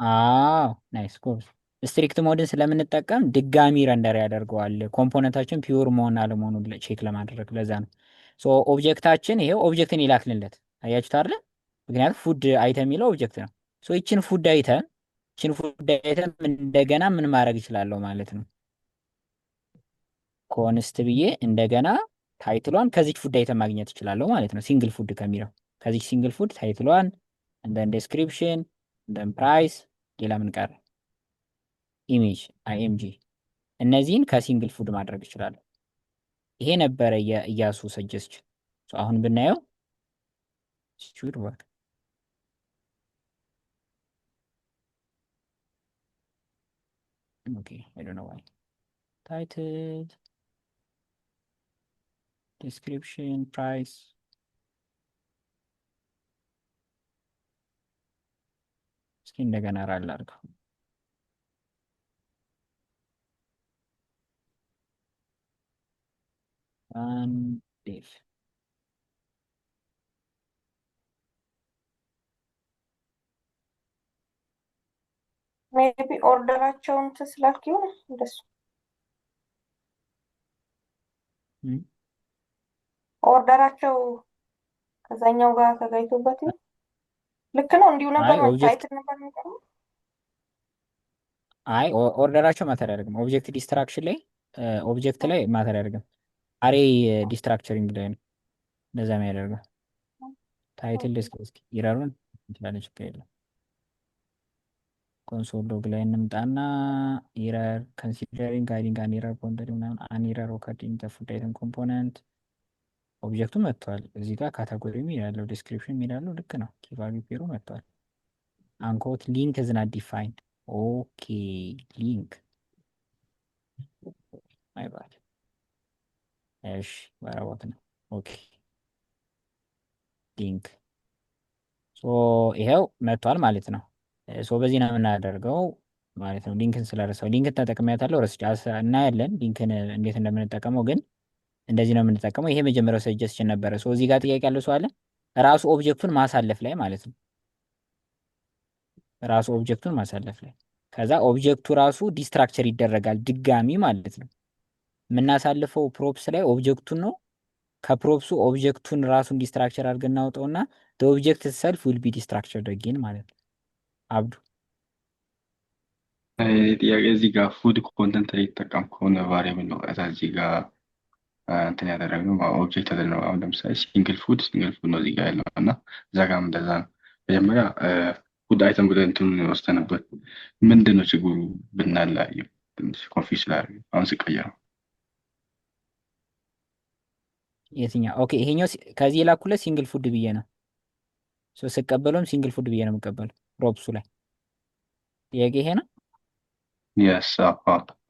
አዎ ናይስ ጎበዝ። ስትሪክት ሞድን ስለምንጠቀም ድጋሚ ረንደር ያደርገዋል ኮምፖነንታችን ፒውር መሆን አለመሆኑን ቼክ ለማድረግ። ለዛ ነው ኦብጀክታችን ይሄው ኦብጀክትን ይላክልለት። አያችሁት አይደለ? ምክንያቱም ፉድ አይተም የሚለው ኦብጀክት ነው። ይችን ፉድ አይተም እንደገና ምን ማድረግ እችላለሁ ማለት ነው። ኮንስት ብዬ እንደገና ታይትሏን ከዚች ፉድ አይተም ማግኘት እችላለሁ ማለት ነው። ሲንግል ፉድ ከሚለው ከዚች ሲንግል ፉድ ታይትሏን እንደን ዴስክሪፕሽን እንደን ፕራይስ፣ ሌላ ምን ቀረ? ኢሜጅ አይኤምጂ፣ እነዚህን ከሲንግል ፉድ ማድረግ እችላለሁ። ይሄ ነበረ የእያሱ ሰጀስችን። አሁን ብናየው should work. Okay, I don't know why. Title, description, price. እስኪ እንደገና ራል አድርገው። ዴፍ ሜቢ ኦርደራቸውን ስላልክ ይሆን እንደሱ። ኦርደራቸው ከዛኛው ጋር ተጋይቶበት ይሆን? ልክ ነው። እንዲሁ ነበር ታይትል ነበር የሚቀርበው። አይ ኦርደራቸው ማተር አያደርግም። ኦብጀክት ዲስትራክሽን ላይ ኦብጀክት ላይ ማተር አያደርግም። አሬ ዲስትራክቸሪንግ ላይ ነው እንደዛ የሚያደርገው። ታይትል እስኪ ይራሩን እንችላለን፣ ችግር የለም። ኮንሶል ሎግ ላይ እንምጣና ኢረር ኮንሲደሪንግ ጋይዲንግ አን ኢረር ፖይንተር ምናምን አን ኢረር ኦከርድ ኢን ዘ ፉድ አይተም ኮምፖነንት ኦብጀክቱ መጥቷል። እዚህ ጋር ካታጎሪ የሚላለው ዲስክሪፕሽን የሚላለው ልክ ነው። ኪ ቫልዩ ፔሩ መጥቷል። አንኮት ሊንክ is not defined ኦኬ ሊንክ ማይ ባድ እሺ ወራወት ነው ኦኬ ሊንክ ሶ ይሄው መጥቷል ማለት ነው ሶ በዚህ ነው የምናደርገው ማለት ነው ሊንክን ስለረሳው ሊንክን ተጠቅሜያታለሁ ረስቼ እናያለን ሊንክን እንዴት እንደምንጠቀመው ግን እንደዚህ ነው የምንጠቀመው ይሄ መጀመሪያው ሰጀስሽን ነበረ ሶ እዚህ ጋር ጥያቄ ያለው ሰው አለ ራሱ ኦብጀክቱን ማሳለፍ ላይ ማለት ነው ራሱ ኦብጀክቱን ማሳለፍ ላይ ከዛ ኦብጀክቱ ራሱ ዲስትራክቸር ይደረጋል ድጋሚ ማለት ነው የምናሳልፈው ፕሮፕስ ላይ ኦብጀክቱን ነው ከፕሮፕሱ ኦብጀክቱን ራሱን ዲስትራክቸር አድርገን እናውጠውና ኦብጀክት ሰልፍ ዊል ቢ ዲስትራክቸርድ አጌን ማለት ነው አብዱ ጥያቄ እዚህ ጋር ፉድ ኮንተንት ላይ ይጠቀም ከሆነ ቫሪያብል ነው ከዛ እዚህ ጋር እንትን ያደረግነው ኦብጀክት ያደረግነው አሁን ለምሳሌ ሲንግል ፉድ ነው እዚህ ጋር ያለው እና እዛ ጋርም እንደዛ ነው መጀመሪያ ፉድ አይተም ብለን እንትኑን ወስደንበት ምንድን ነው ችግሩ ብናለያየው ትንሽ ኮንፊውዝ ስላደረገ አሁን ስቀየረው የትኛው ኦኬ ይሄኛው ከዚህ የላኩለት ሲንግል ፉድ ብዬ ነው ሶ ስቀበለውም ሲንግል ፉድ ብዬ ነው የምቀበለው ፕሮፕሱ ላይ ጥያቄ ይሄ ነው የስ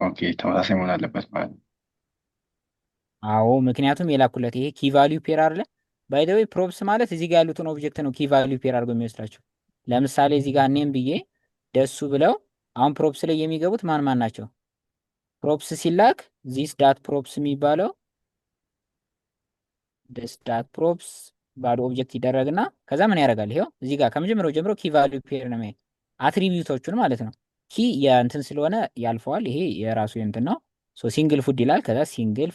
ኦኬ ተመሳሳይ መሆን አለበት ማለት ነው አዎ ምክንያቱም የላኩለት ይሄ ኪ ቫልዩ ፔር አይደለ ባይ ዘ ዌይ ፕሮፕስ ማለት እዚህ ጋር ያሉትን ኦብጀክት ነው ኪ ቫልዩ ፔር አድርገው የሚወስዳቸው ለምሳሌ እዚህ ጋር እኔም ብዬ ደሱ ብለው አሁን ፕሮፕስ ላይ የሚገቡት ማን ማን ናቸው ፕሮፕስ ሲላክ ዚስ ዳት ፕሮፕስ የሚባለው ደስ ዳት ፕሮፕስ ባዶ ኦብጀክት ይደረግና ከዛ ምን ያደርጋል ይሄው እዚህ ጋር ከመጀመሪያው ጀምሮ ኪ ቫልዩ ፔር ነው አትሪቢዩቶቹን ማለት ነው ኪ የእንትን ስለሆነ ያልፈዋል ይሄ የራሱ የእንትን ነው ሶ ሲንግል ፉድ ይላል ከዛ ሲንግል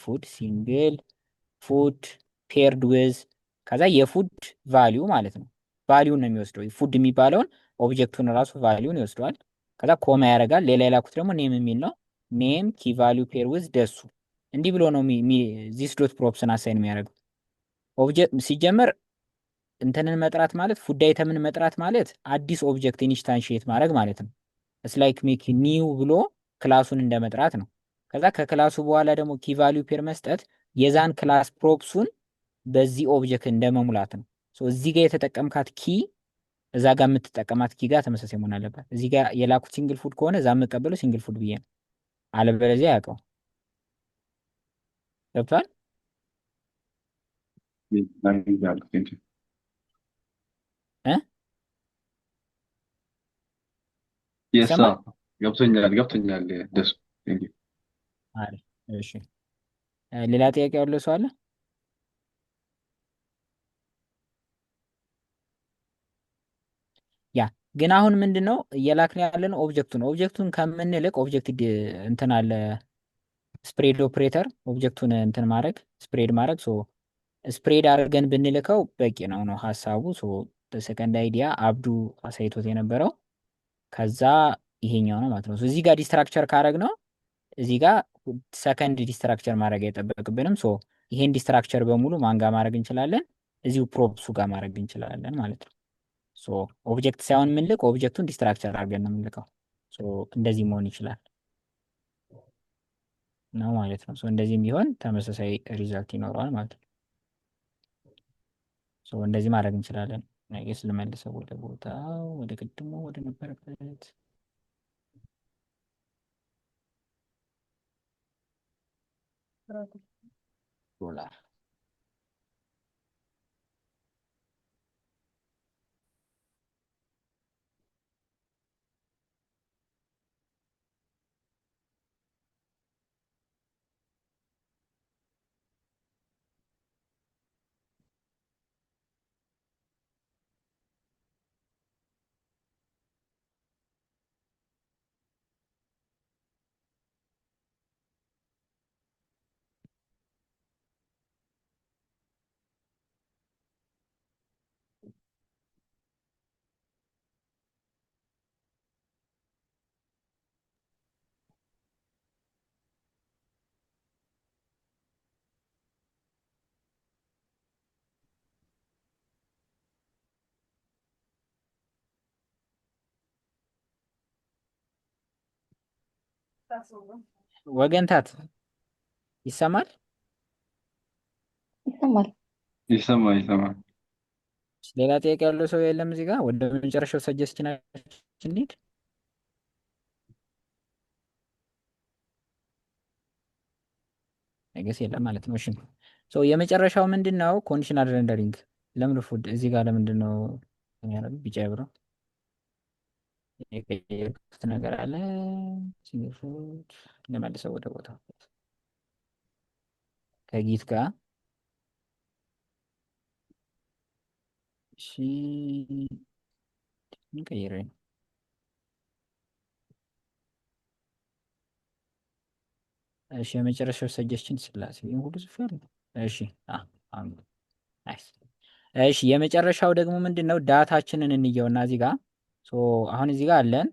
ፉድ ፔርድ ዊዝ ከዛ የፉድ ቫሊዩ ማለት ነው ቫሊዩን ነው የሚወስደው ፉድ የሚባለውን ኦብጀክቱን ራሱ ቫሊዩን ይወስደዋል ከዛ ኮማ ያደርጋል ሌላ የላኩት ደግሞ ኔም የሚል ነው ኔም ኪ ቫሊዩ ፔር ዊዝ ደሱ እንዲህ ብሎ ነው ዚስ ዶት ፕሮፕስን አሳይን የሚያደርገው ኦብጀክት ሲጀመር እንትንን መጥራት ማለት ፉድ አይተምን መጥራት ማለት አዲስ ኦብጀክት ኢንስታንሺየት ማድረግ ማለት ነው ላይክ ሜክ ኒው ብሎ ክላሱን እንደመጥራት ነው ከዛ ከክላሱ በኋላ ደግሞ ኪ ቫልዩ ፔር መስጠት የዛን ክላስ ፕሮፕሱን በዚህ ኦብጀክት እንደመሙላት ነው እዚህ ጋር የተጠቀምካት ኪ እዛ ጋር የምትጠቀማት ኪ ጋር ተመሳሳይ መሆን አለባት እዚህ ጋር የላኩት ሲንግል ፉድ ከሆነ እዛ የምቀበለው ሲንግል ፉድ ብዬ ነው አለበለዚያ ያውቀው ገብቷል ይሰማል ገብቶኛል ደሱ አሪፍ እሺ ሌላ ጥያቄ ያለው ሰው አለ ያ ግን አሁን ምንድነው እየላክን ያለን ኦብጀክቱን ከምንልክ ኦብጀክት እንትን አለ ስፕሬድ ኦፕሬተር ኦብጀክቱን እንትን ማድረግ ስፕሬድ ማድረግ ስፕሬድ አድርገን ብንልከው በቂ ነው ሀሳቡ ሰከንድ አይዲያ አብዱ አሳይቶት የነበረው ከዛ ይሄኛው ነው ማለት ነው እዚህ ጋር ዲስትራክቸር ካረግ ነው እዚህ ጋር ሰከንድ ዲስትራክቸር ማድረግ አይጠበቅብንም ይሄን ዲስትራክቸር በሙሉ ማን ጋር ማድረግ እንችላለን እዚሁ ፕሮፕሱ ጋር ማድረግ እንችላለን ማለት ነው ኦብጀክት ሳይሆን የምንልክ ኦብጀክቱን ዲስትራክቸር አድርገን ነው የምንልከው እንደዚህ መሆን ይችላል ነው ማለት ነው እንደዚህም ቢሆን ተመሳሳይ ሪዛልት ይኖረዋል ማለት ነው እንደዚህ ማድረግ እንችላለን ነገስ ልመልሰው ወደ ቦታው ወደ ቅድሞ ወደ ነበረበት ዶላር ወገንታት ይሰማል ይሰማል። ይሰማል ሌላ ጥያቄ ያለው ሰው የለም እዚህ ጋር? ወደ መጨረሻው ሰጀስሽናችን እንሂድ። አይገስ የለም ማለት ነው። እሺ የመጨረሻው ምንድን ነው? ኮንዲሽናል ሬንደሪንግ። ለምን ፉድ እዚህ ጋር ለምንድን ነው ቢጫ ያብረው የቀየርኩት ነገር አለ? ሲንግል ፉድ ለመልሰው ወደ ቦታው ከጊት ጋር እሺ እንቀይረኝ። እሺ የመጨረሻው ሰጀስሽን ስላሴ ሁሉ ጽፏል። እሺ ናይስ። እሺ የመጨረሻው ደግሞ ምንድን ነው? ዳታችንን እንየውና እዚህ ጋር አሁን እዚህ ጋር አለን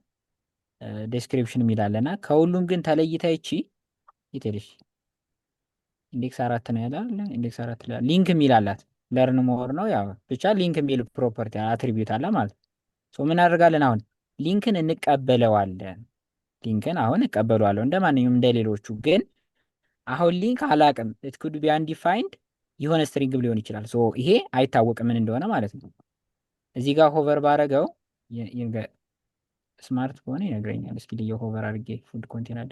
ዴስክሪፕሽን የሚላለና ከሁሉም ግን ተለይታ ይቺ ይትልሽ ኢንዴክስ 4 ነው ያላል። ኢንዴክስ 4 ላይ ሊንክ የሚል አላት። ለርን ሞር ነው ያው ብቻ ሊንክ የሚል ፕሮፐርቲ አትሪቢዩት አለ ማለት ነው። ምን አደርጋለን አሁን? ሊንክን እንቀበለዋለን። ሊንክን አሁን እቀበለዋለሁ እንደ ማንኛውም እንደ ሌሎቹ። ግን አሁን ሊንክ አላቅም ኢት ኩድ ቢ አንዲፋይንድ የሆነ ስትሪንግም ሊሆን ይችላል። ይሄ አይታወቅም ምን እንደሆነ ማለት ነው። እዚህ ጋር ሆቨር ባረገው ስማርት ከሆነ ይነግረኛል። እስኪ ልየው ሆቨር አድርጌ ፉድ ኮንቴነር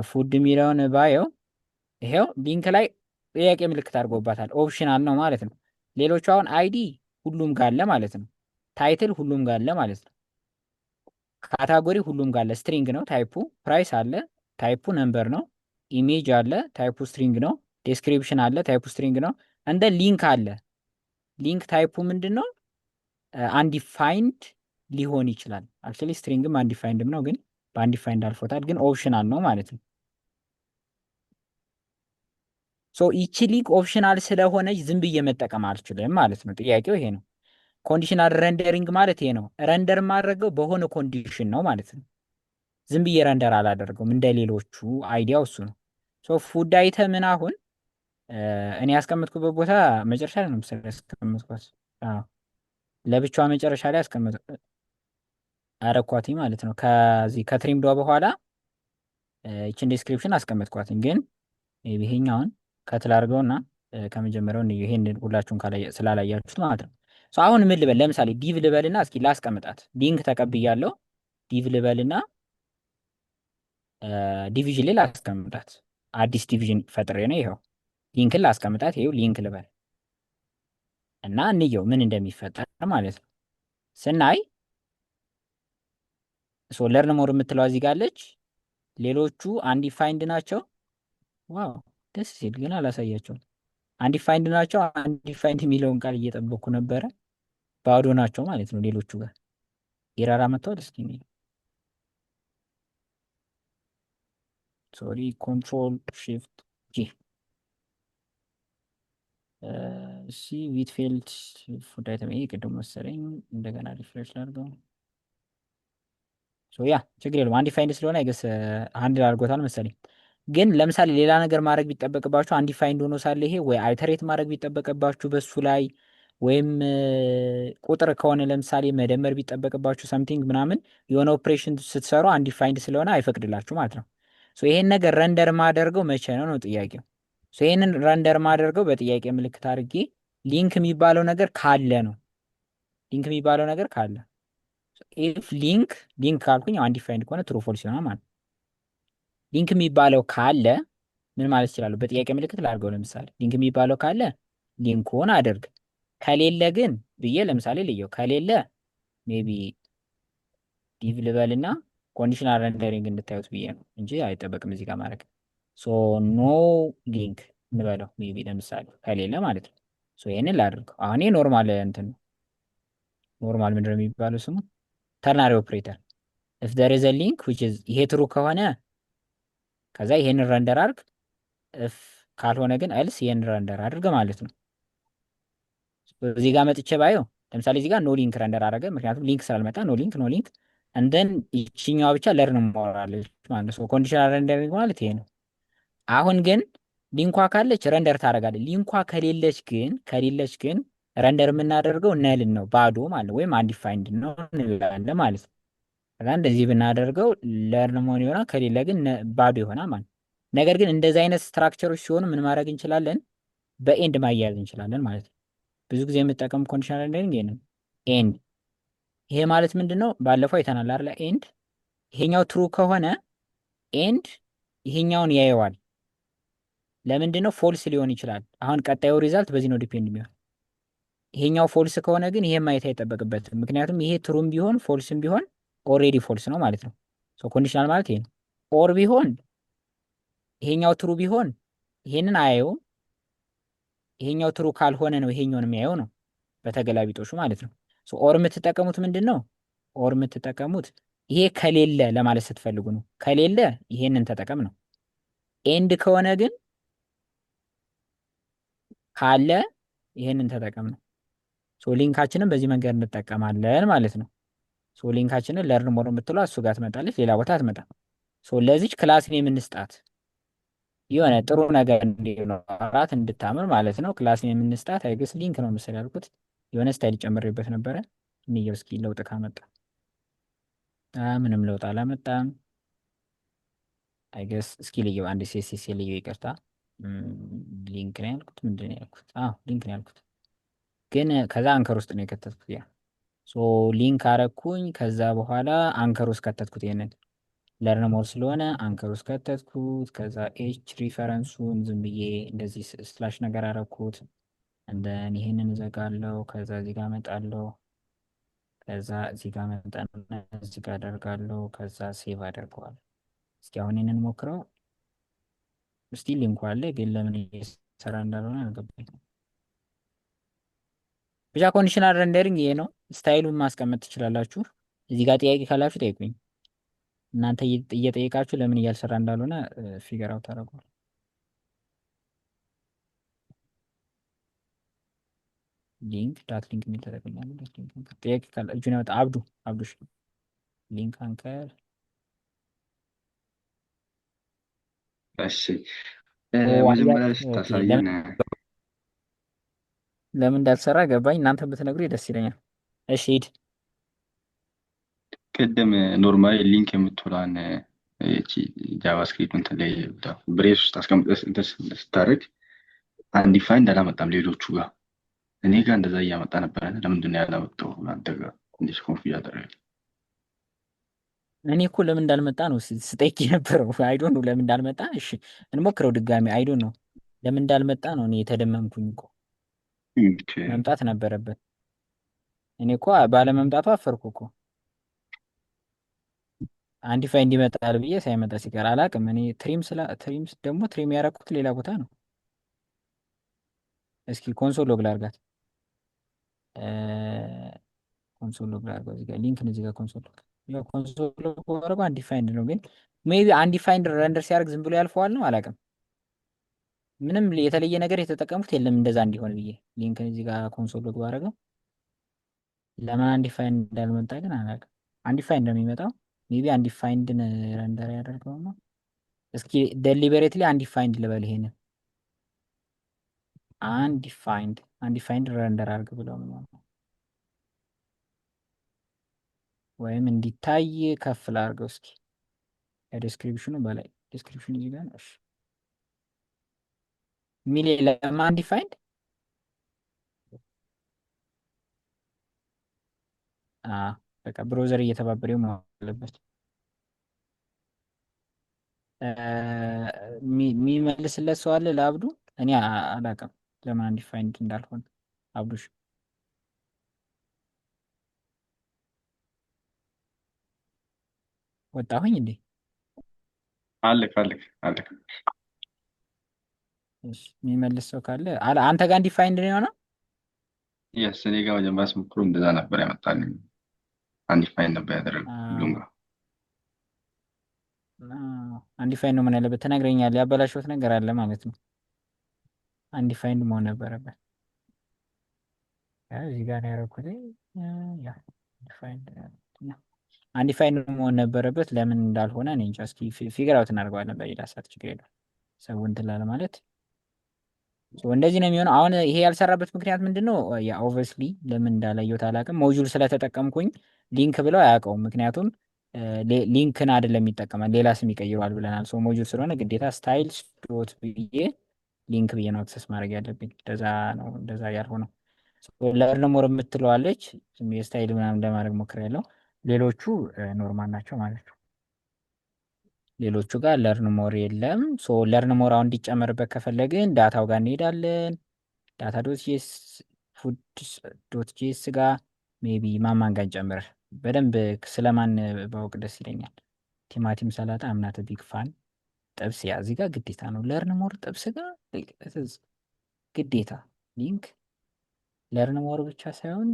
ፉድ የሚለውን ባየው ይሄው ሊንክ ላይ ጥያቄ ምልክት አድርጎባታል። ኦፕሽናል ነው ማለት ነው። ሌሎቹ አሁን አይዲ ሁሉም ጋለ ማለት ነው። ታይትል ሁሉም ጋለ ማለት ነው። ካታጎሪ ሁሉም ጋለ ስትሪንግ ነው ታይፑ። ፕራይስ አለ ታይፑ ነምበር ነው። ኢሜጅ አለ ታይፑ ስትሪንግ ነው። ዴስክሪፕሽን አለ ታይፑ ስትሪንግ ነው። እንደ ሊንክ አለ። ሊንክ ታይፑ ምንድን ነው? አንዲፋይንድ ሊሆን ይችላል። አክቹዋሊ ስትሪንግም አንዲፋይንድም ነው፣ ግን በአንዲፋይንድ አልፎታል። ግን ኦፕሽናል ነው ማለት ነው። ይቺ ሊንክ ኦፕሽናል ስለሆነች ዝም ብዬ መጠቀም አልችልም ማለት ነው። ጥያቄው ይሄ ነው። ኮንዲሽናል ረንደሪንግ ማለት ይሄ ነው። ረንደር ማድረገው በሆነ ኮንዲሽን ነው ማለት ነው። ዝም ብዬ ረንደር አላደርገውም እንደ ሌሎቹ። አይዲያው እሱ ነው። ፉድ አይተምን አሁን እኔ ያስቀምጥኩበት ቦታ መጨረሻ ላይ ነው መሰለኝ ያስቀምጥኳት። ለብቻዋ መጨረሻ ላይ አረኳት ማለት ነው። ከዚህ ከትሪምዷ በኋላ ይችን ዲስክሪፕሽን አስቀምጥኳትኝ። ግን ይሄኛውን ከትል አድርገውና ከመጀመሪያው ይሄን ሁላችሁም ስላላያችሁት ማለት ነው። አሁን ምን ልበል? ለምሳሌ ዲቭ ልበልና እስኪ ላስቀምጣት። ሊንክ ተቀብያለሁ። ዲቭ ልበልና ዲቪዥን ላይ ላስቀምጣት። አዲስ ዲቪዥን ፈጥሬ ነው ይኸው ሊንክን ላስቀምጣት። ይኸው ሊንክ ልበል እና እንየው ምን እንደሚፈጠር ማለት ነው። ስናይ ለርን ሞር የምትለው እዚህ ጋር አለች። ሌሎቹ አንዲፋይንድ ናቸው። ዋው ደስ ሲል፣ ግን አላሳያቸውም። አንዲፋይንድ ናቸው። አንዲፋይንድ የሚለውን ቃል እየጠበኩ ነበረ። ባዶ ናቸው ማለት ነው። ሌሎቹ ጋር ኤረር መጥተዋል። እስኪ ሶሪ ኮንትሮል shift ጂ ዊትፊልድ ፉድ አይተም ይሄ ቅድም መሰለኝ። እንደገና ሪፍሬሽ ላድርገው። ያ ችግር የለውም። አንዲፋይንድ ስለሆነ አይገስ አንድ አድርጎታል መሰለኝ። ግን ለምሳሌ ሌላ ነገር ማድረግ ቢጠበቅባችሁ አንዲፋይንድ ሆኖ ሳለ ይሄ ወይ አይተሬት ማድረግ ቢጠበቅባችሁ በሱ ላይ ወይም ቁጥር ከሆነ ለምሳሌ መደመር ቢጠበቅባችሁ ሰምቲንግ ምናምን የሆነ ኦፕሬሽን ስትሰሩ አንዲፋይንድ ስለሆነ አይፈቅድላችሁ ማለት ነው። ይሄን ነገር ረንደር ማደርገው መቼ ነው ነው ጥያቄው። ይሄንን ረንደር ማደርገው በጥያቄ ምልክት አድርጌ ሊንክ የሚባለው ነገር ካለ ነው። ሊንክ የሚባለው ነገር ካለ ኢፍ ሊንክ ካልኩኝ አንዲፋይንድ ከሆነ ትሩ ፎልስ ይሆናል ማለት ነው። ሊንክ የሚባለው ካለ ምን ማለት ይችላል? በጥያቄ ምልክት ላድርገው። ለምሳሌ ሊንክ የሚባለው ካለ ሊንኩን አድርግ፣ ከሌለ ግን ብዬ ለምሳሌ ልየው። ከሌለ ሜቢ ዲቭ ልበልና ኮንዲሽናል ረንደሪንግ እንድታዩት ብዬ ነው እንጂ አይጠበቅም እዚህ ጋር ማድረግ። ኖ ሊንክ እንበለው ሜቢ ለምሳሌ ከሌለ ማለት ነው። ይህንን ላድርገው። አሁን ኖርማል እንትን ነው። ኖርማል ምንድን ነው የሚባለው ስሙ? ተርናሪ ኦፕሬተር ኢፍ there is a link which is ይሄ ትሩ ከሆነ ከዛ ይሄንን ረንደር አድርግ፣ ኢፍ ካልሆነ ግን ኤልስ ይሄን ረንደር አድርግ ማለት ነው። እዚህ ጋር መጥቼ ባየው ለምሳሌ እዚህ ጋር ኖ ሊንክ ረንደር አደረገ። ምክንያቱም ሊንክ ስላልመጣ ኖ ሊንክ እንደን ይችኛዋ ብቻ ለርን ሞራለች ማለት ነው። ኮንዲሽናል ረንደሪንግ ማለት ይሄ ነው። አሁን ግን ሊንኳ ካለች ረንደር ታደርጋለች። ሊንኳ ከሌለች ግን ረንደር የምናደርገው ነልን ነው፣ ባዶ ማለት ወይም አንዲፋይንድ ነው እንላለን ማለት ነው። እንደዚህ ብናደርገው ለርን መሆን ይሆናል። ከሌለ ግን ባዶ ይሆናል ማለት ነው። ነገር ግን እንደዚህ አይነት ስትራክቸሮች ሲሆኑ ምን ማድረግ እንችላለን? በኤንድ ማያያዝ እንችላለን ማለት ነው። ብዙ ጊዜ የምጠቀም ኮንዲሽናል ረንደሪንግ ይሄ ነው። ኤንድ ይሄ ማለት ምንድን ነው? ባለፈው አይተናል አይደለ? ኤንድ ይሄኛው ትሩ ከሆነ ኤንድ ይሄኛውን ያየዋል። ለምንድን ነው? ፎልስ ሊሆን ይችላል። አሁን ቀጣዩ ሪዛልት በዚህ ነው ዲፔንድ የሚሆን። ይሄኛው ፎልስ ከሆነ ግን ይሄ ማየት አይጠበቅበትም። ምክንያቱም ይሄ ትሩም ቢሆን ፎልስም ቢሆን ኦልሬዲ ፎልስ ነው ማለት ነው። ኮንዲሽናል ማለት ይሄ ነው። ኦር ቢሆን ይሄኛው ትሩ ቢሆን ይሄንን አያየውም። ይሄኛው ትሩ ካልሆነ ነው ይሄኛውን የሚያየው ነው፣ በተገላቢጦሹ ማለት ነው። ኦር የምትጠቀሙት ምንድን ነው? ኦር የምትጠቀሙት ይሄ ከሌለ ለማለት ስትፈልጉ ነው። ከሌለ ይሄንን ተጠቀም ነው። ኤንድ ከሆነ ግን ካለ ይሄንን ተጠቀም ነው። ሊንካችንን በዚህ መንገድ እንጠቀማለን ማለት ነው። ሊንካችንን ለርን ሞር የምትለው እሱ ጋር ትመጣለች፣ ሌላ ቦታ አትመጣም። ለዚች ክላስን የምንስጣት የሆነ ጥሩ ነገር እንዲኖራት እንድታምር ማለት ነው። ክላስን የምንስጣት አይገስ ሊንክ ነው መሰል ያልኩት። የሆነ ስታይል ጨምሬበት ነበረ። እንየው እስኪ ለውጥ ካመጣ። ምንም ለውጥ አላመጣም። አይገስ እስኪ ልየው አንድ ሴሴ ልየው። ይቅርታ ሊንክ ነው ያልኩት። ምንድን ነው ያልኩት? ሊንክ ነው ያልኩት፣ ግን ከዛ አንከር ውስጥ ነው የከተትኩት። ያ ሊንክ አረኩኝ። ከዛ በኋላ አንከር ውስጥ ከተትኩት። ይሄንን ለርን ሞር ስለሆነ አንከር ውስጥ ከተትኩት። ከዛ ኤች ሪፈረንሱን ዝም ብዬ እንደዚህ ስላሽ ነገር አረኩት። እንደን ይሄንን እዘጋለሁ። ከዛ እዚህ ጋር እመጣለሁ። ከዛ እዚህ ጋር መጣና እዚህ ጋር አደርጋለሁ። ከዛ ሴቭ አደርገዋለሁ። እስኪ አሁን ይሄንን ሞክረው። እስቲ ሊንኩ አለ፣ ግን ለምን እየሰራ እንዳልሆነ አልገባኝ። ብቻ ኮንዲሽናል ረንደሪንግ ይሄ ነው። ስታይሉን ማስቀመጥ ትችላላችሁ። እዚህ ጋር ጥያቄ ካላችሁ ጠይቁኝ። እናንተ እየጠየቃችሁ ለምን እያልሰራ እንዳልሆነ ፊገር አውት ታደርጓል። ሊንክ ዳት ሊንክ የሚል ተጠቅኛለሁ። ጥያቄ ካለ እጁን ያወጣ። አብዱሽ ሊንክ አንከር። እሺ መጀመሪያ ስታሳየን ለምን እንዳልሰራ ገባኝ። እናንተ ብትነግሩ ደስ ይለኛል። እሺ ሂድ። ቅድም ኖርማሊ ሊንክ የምትውላን ጃቫስክሪፕት እንትን ላይ ብሬስ ውስጥ አስቀምጠህ እንትን ስታደርግ አንዲፋይንድ አላመጣም ሌሎቹ ጋር። እኔ ጋር እንደዛ እያመጣ ነበረ። ለምንድን ነው ያላመጣው? አንተ ጋር እንዴት ኮንፊግ ያደረገ? እኔ እኮ ለምን እንዳልመጣ ነው ስጠይቅ የነበረው። አይዶን ነው ለምን እንዳልመጣ። እሺ እንሞክረው ድጋሚ። አይዶን ነው ለምን እንዳልመጣ ነው እኔ የተደመምኩኝ እኮ። መምጣት ነበረበት። እኔ እኮ ባለመምጣቱ አፈርኩ እኮ። አንዲፋይንድ ይመጣል ብዬ ሳይመጣ ሲቀር አላቅም። እኔ ትሪም ደግሞ ትሪም ያደረኩት ሌላ ቦታ ነው። እስኪ ኮንሶል ሎግ ላድርጋት። ኮንሶል ሎግ ላድርገው። እዚህ ጋር ሊንክን እዚህ ጋር ኮንሶል ሎግ ኮንሶል ሎግ አድርገው። አንዲፋይንድ ነው ግን ሜይ ቢ አንዲፋይንድ ረንደር ሲያደርግ ዝም ብሎ ያልፈዋል ነው አላቅም። ምንም የተለየ ነገር የተጠቀሙት የለም እንደዛ እንዲሆን ብዬ ሊንክን እዚህ ጋር ኮንሶል ሎግ ባደረገው። ለምን አንዲፋይንድ እንዳልመጣ ግን አላቅም። አንዲፋይንድ ነው የሚመጣው። ሜይ ቢ አንዲፋይንድን ረንደር ያደርገው ነው። እስኪ ዴሊበሬትሊ አንዲፋይንድ ልበል። ይሄንን አንዲፋይንድ ረንደር አድርግ ብለው ነው፣ ወይም እንዲታይ ከፍ ላድርገው። እስኪ ከዲስክሪፕሽኑ በላይ ዲስክሪፕሽን እዚህ ጋር ነው ሚል የለም። አንዲፋይንድ በቃ ብሮዘር እየተባበረው መሆን አለበት። የሚመልስለት ሰው አለ ለአብዱ? እኔ አላውቅም ለምን አንዲፋይንድ እንዳልሆነ። አብዱሽ ወጣሁኝ እንዴ? አለክ የሚመልስ ሰው ካለ አንተ ጋር አንዲፋይንድ ነው የሆነው? የስ እኔ ጋር መጀመሪያ ስሞክሮ እንደዛ ነበር ያመጣልኝ። አንዲፋይንድ ነበር ያደረገው ሁሉም ጋር። አንዲፋይንድ ነው ምን ያለበት ትነግረኛለህ። ያበላሸሁት ነገር አለ ማለት ነው። አንዲፋይንድ መሆን ነበረበት። እዚህ ጋር ያደረኩት አንዲፋይንድ መሆን ነበረበት። ለምን እንዳልሆነ እኔ እንጃ። እስኪ ፊገር አውት እናደርገዋለን በሌላ ሰዓት። ችግር የለውም። ሰው እንትን ላለ ማለት እንደዚህ ነው የሚሆነው። አሁን ይሄ ያልሰራበት ምክንያት ምንድን ነው? ኦብቪየስሊ ለምን እንዳላየሁት አላውቅም። ሞጁል ስለተጠቀምኩኝ ሊንክ ብለው አያውቀውም። ምክንያቱም ሊንክን አይደለም ይጠቀማል፣ ሌላ ስም ይቀይረዋል ብለናል። ሞጁል ስለሆነ ግዴታ ስታይል ዶት ብዬ ሊንክ ብዬ ነው አክሰስ ማድረግ ያለብኝ። እንደዛ ነው፣ እንደዛ ያልሆነው። ለርን ሞር የምትለዋለች የስታይል ምናምን ለማድረግ ሞክሬያለሁ። ሌሎቹ ኖርማል ናቸው ማለት ነው። ሌሎቹ ጋር ለርን ሞር የለም። ሶ ለርን ሞር አሁን እንዲጨመርበት ከፈለግን ዳታው ጋር እንሄዳለን። ዳታ ዶት ጄስ ፉድ ዶት ጄስ ጋር ሜቢ ማማን ጋር እንጨምር። በደንብ ስለማን ባውቅ ደስ ይለኛል። ቲማቲም ሰላጣ አምናት ቢግ ፋን ጥብስ ያ እዚህ ጋር ግዴታ ነው። ለርን ሞር ጥብስ ጋር ግዴታ ሊንክ ለርን ሞር ብቻ ሳይሆን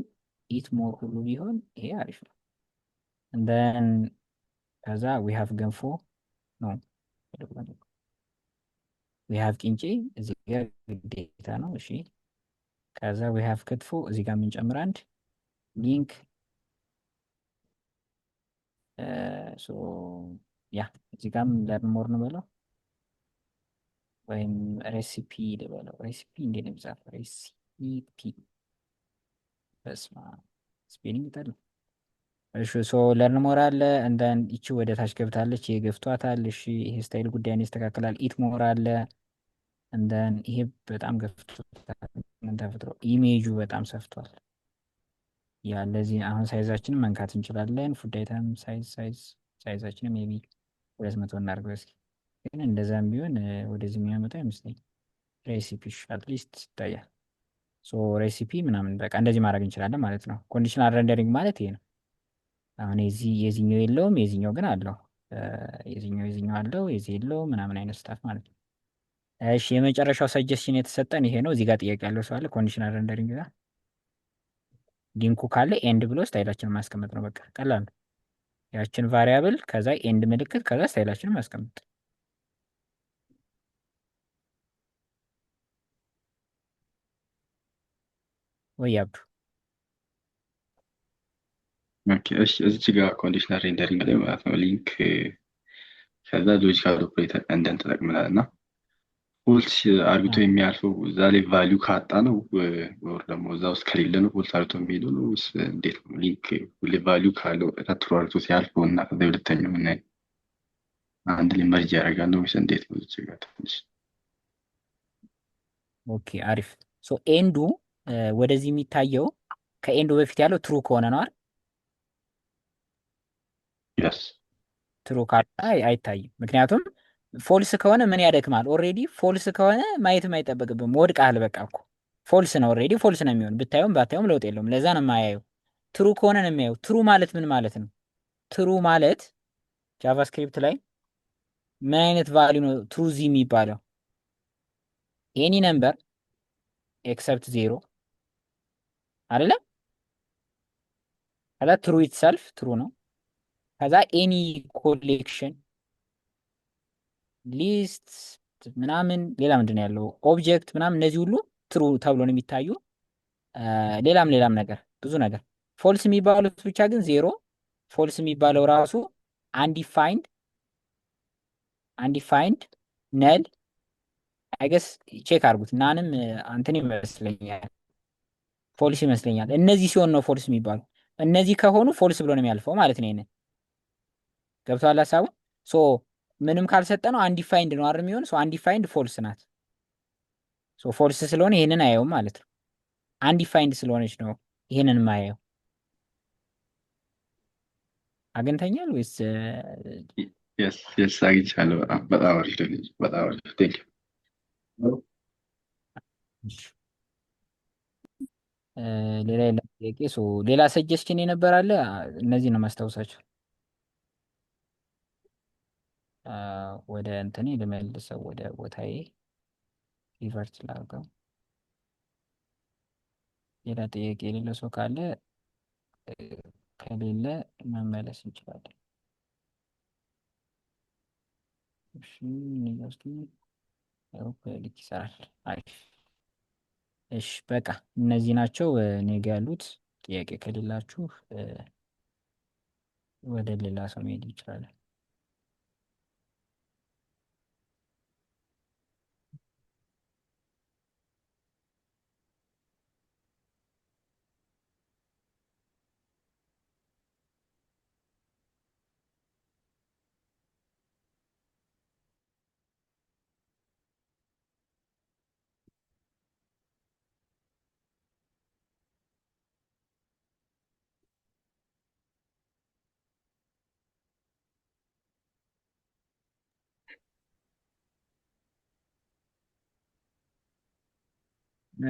ኢት ሞር ሁሉ ቢሆን ይሄ አሪፍ ነው። እንደን ከዛ ዊ ሃቭ ገንፎ ነው ዊ ሃቭ ቂንጬ እዚህ ጋር ግዴታ ነው። እሺ ከዛ ዊ ሃቭ ክትፎ እዚህ ጋር የምንጨምር አንድ ሊንክ ሶ ያ እዚህ ጋርም ለርን ሞር ነው በለው ወይም ሬሲፒ ልበለው። ሬሲፒ እንዴት ነው የሚጻፈው? ሬሲፒ በስማ ስፔሊንግ ጠል። እሺ ሶ ለርን ሞር አለ እንደን ይቺ ወደ ታች ገብታለች። ይሄ ገፍቷታል። እሺ ይሄ ስታይል ጉዳይን ያስተካክላል። ኢት ሞር አለ እንደን ይሄ በጣም ገፍቶታል። ምን ተፈጥሮ ኢሜጁ በጣም ሰፍቷል። ያ ለዚህ አሁን ሳይዛችንን መንካት እንችላለን። ፉድ አይተም ሳይዛችንን ሜቢ 200 እናድርገው እስኪ። ግን እንደዛም ቢሆን ወደዚህ የሚያመጣ አይመስለኝም። ሬሲፒ አትሊስት ይታያል። ሶ ሬሲፒ ምናምን በቃ እንደዚህ ማድረግ እንችላለን ማለት ነው። ኮንዲሽናል ረንደሪንግ ማለት ይሄ ነው። አሁን የዚህኛው የለውም፣ የዚህኛው ግን አለው። የዚህኛው አለው፣ የዚህ የለውም ምናምን አይነት ስታፍ ማለት ነው። እሺ የመጨረሻው ሰጀስሽን የተሰጠን ይሄ ነው። እዚህ ጋር ጥያቄ ያለው ሰው አለ ኮንዲሽናል ረንደሪንግ ጋር ሊንኩ ካለ ኤንድ ብሎ ስታይላችንን ማስቀመጥ ነው። በቃ ቀላል ነው። ያችን ቫሪያብል ከዛ ኤንድ ምልክት ከዛ ስታይላችንን ማስቀመጥ። ወይ አብዱ ኦኬ እሺ፣ እዚች ጋር ኮንዲሽናል ሬንደሪንግ ላይ ማለት ነው ሊንክ ከዛ ሎጂካል ኦፕሬተር እንደን ተጠቅመናል እና ፎልስ አርግቶ የሚያልፈው እዛ ላይ ቫሊዩ ካጣ ነው ወር ደግሞ እዛ ውስጥ ከሌለ ነው ፎልስ አርግቶ የሚሄደው ነው ወይስ እንዴት ነው? ሊንክ ሁሌ ቫሊዩ ካለው ተትሮ አርግቶ ሲያልፈው እና ከዛ ሁለተኛው እና አንድ ላይ መርጅ ያደርጋል ነው ወይስ እንዴት ነው? እዚች ጋር ትንሽ ኦኬ አሪፍ። ሶ ኤንዱ ወደዚህ የሚታየው ከኤንዱ በፊት ያለው ትሩ ከሆነ ነው አይደል? ያስ ትሩ ካለ አይታይም። ምክንያቱም ፎልስ ከሆነ ምን ያደክማል? ኦልሬዲ ፎልስ ከሆነ ማየትም አይጠበቅብም። ወድቃል በቃ እኮ ፎልስ ነው። ኦልሬዲ ፎልስ ነው የሚሆን ብታየውም ባታየውም ለውጥ የለውም። ለዛ ነው የማያየው። ትሩ ከሆነ ነው የሚያየው። ትሩ ማለት ምን ማለት ነው? ትሩ ማለት ጃቫስክሪፕት ላይ ምን አይነት ቫሊዩ ነው ትሩዚ የሚባለው? ኤኒ ነምበር ኤክሰፕት ዜሮ አይደለም። ከዛ ትሩ ኢትሰልፍ ትሩ ነው። ከዛ ኤኒ ኮሌክሽን ሊስት ምናምን ሌላ ምንድን ነው ያለው ኦብጀክት ምናምን እነዚህ ሁሉ ትሩ ተብሎ ነው የሚታዩ። ሌላም ነገር ብዙ ነገር ፎልስ የሚባሉት ብቻ ግን ዜሮ። ፎልስ የሚባለው ራሱ አንዲፋይንድ ነል አይገስ ቼክ አድርጉት። ናንም አንትን ይመስለኛል ፎልስ ይመስለኛል። እነዚህ ሲሆን ነው ፎልስ የሚባሉ። እነዚህ ከሆኑ ፎልስ ብሎ ነው የሚያልፈው ማለት ነው። ይሄንን ገብቶሃል ሀሳቡ? ሶ ምንም ካልሰጠ ነው አንዲፋይንድ ነው አይደል የሚሆን። ሶ አንዲፋይንድ ፎልስ ናት። ሶ ፎልስ ስለሆነ ይሄንን አየውም ማለት ነው። አንዲፋይንድ ስለሆነች ነው ይሄንን ማየው። አግኝተኛል ወይስ የስ አግኝቻለሁ። በጣም አሪፍ ነው። በጣም አሪፍ ቴንክ ሌላ የለም ጥያቄ። ሌላ ሰጀስችን የነበራለ እነዚህ ነው ማስታወሳቸው። ወደ እንትኔ ልመልሰው ወደ ቦታዬ ሪቨርት ላድርገው። ሌላ ጥያቄ የሌለ ሰው ካለ ከሌለ መመለስ እንችላለን። እሺ ዩኒቨርሲቲ ልክ ይሰራል። አሪፍ። እሺ በቃ እነዚህ ናቸው እኔ ጋ ያሉት። ጥያቄ ከሌላችሁ ወደ ሌላ ሰው መሄድ እንችላለን።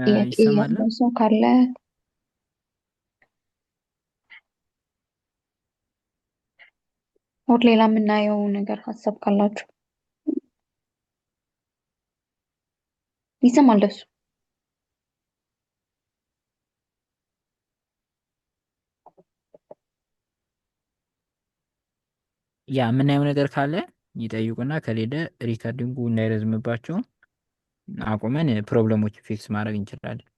ጥያቄ ይሰማል? ያለው ሰው ካለ ወር ሌላ የምናየው ነገር ሀሳብ ካላችሁ ይሰማል ደሱ። ያ የምናየው ነገር ካለ ይጠይቁና ከሌለ ሪከርዲንጉ እንዳይረዝምባቸው አቁመን ፕሮብለሞች ፊክስ ማድረግ እንችላለን።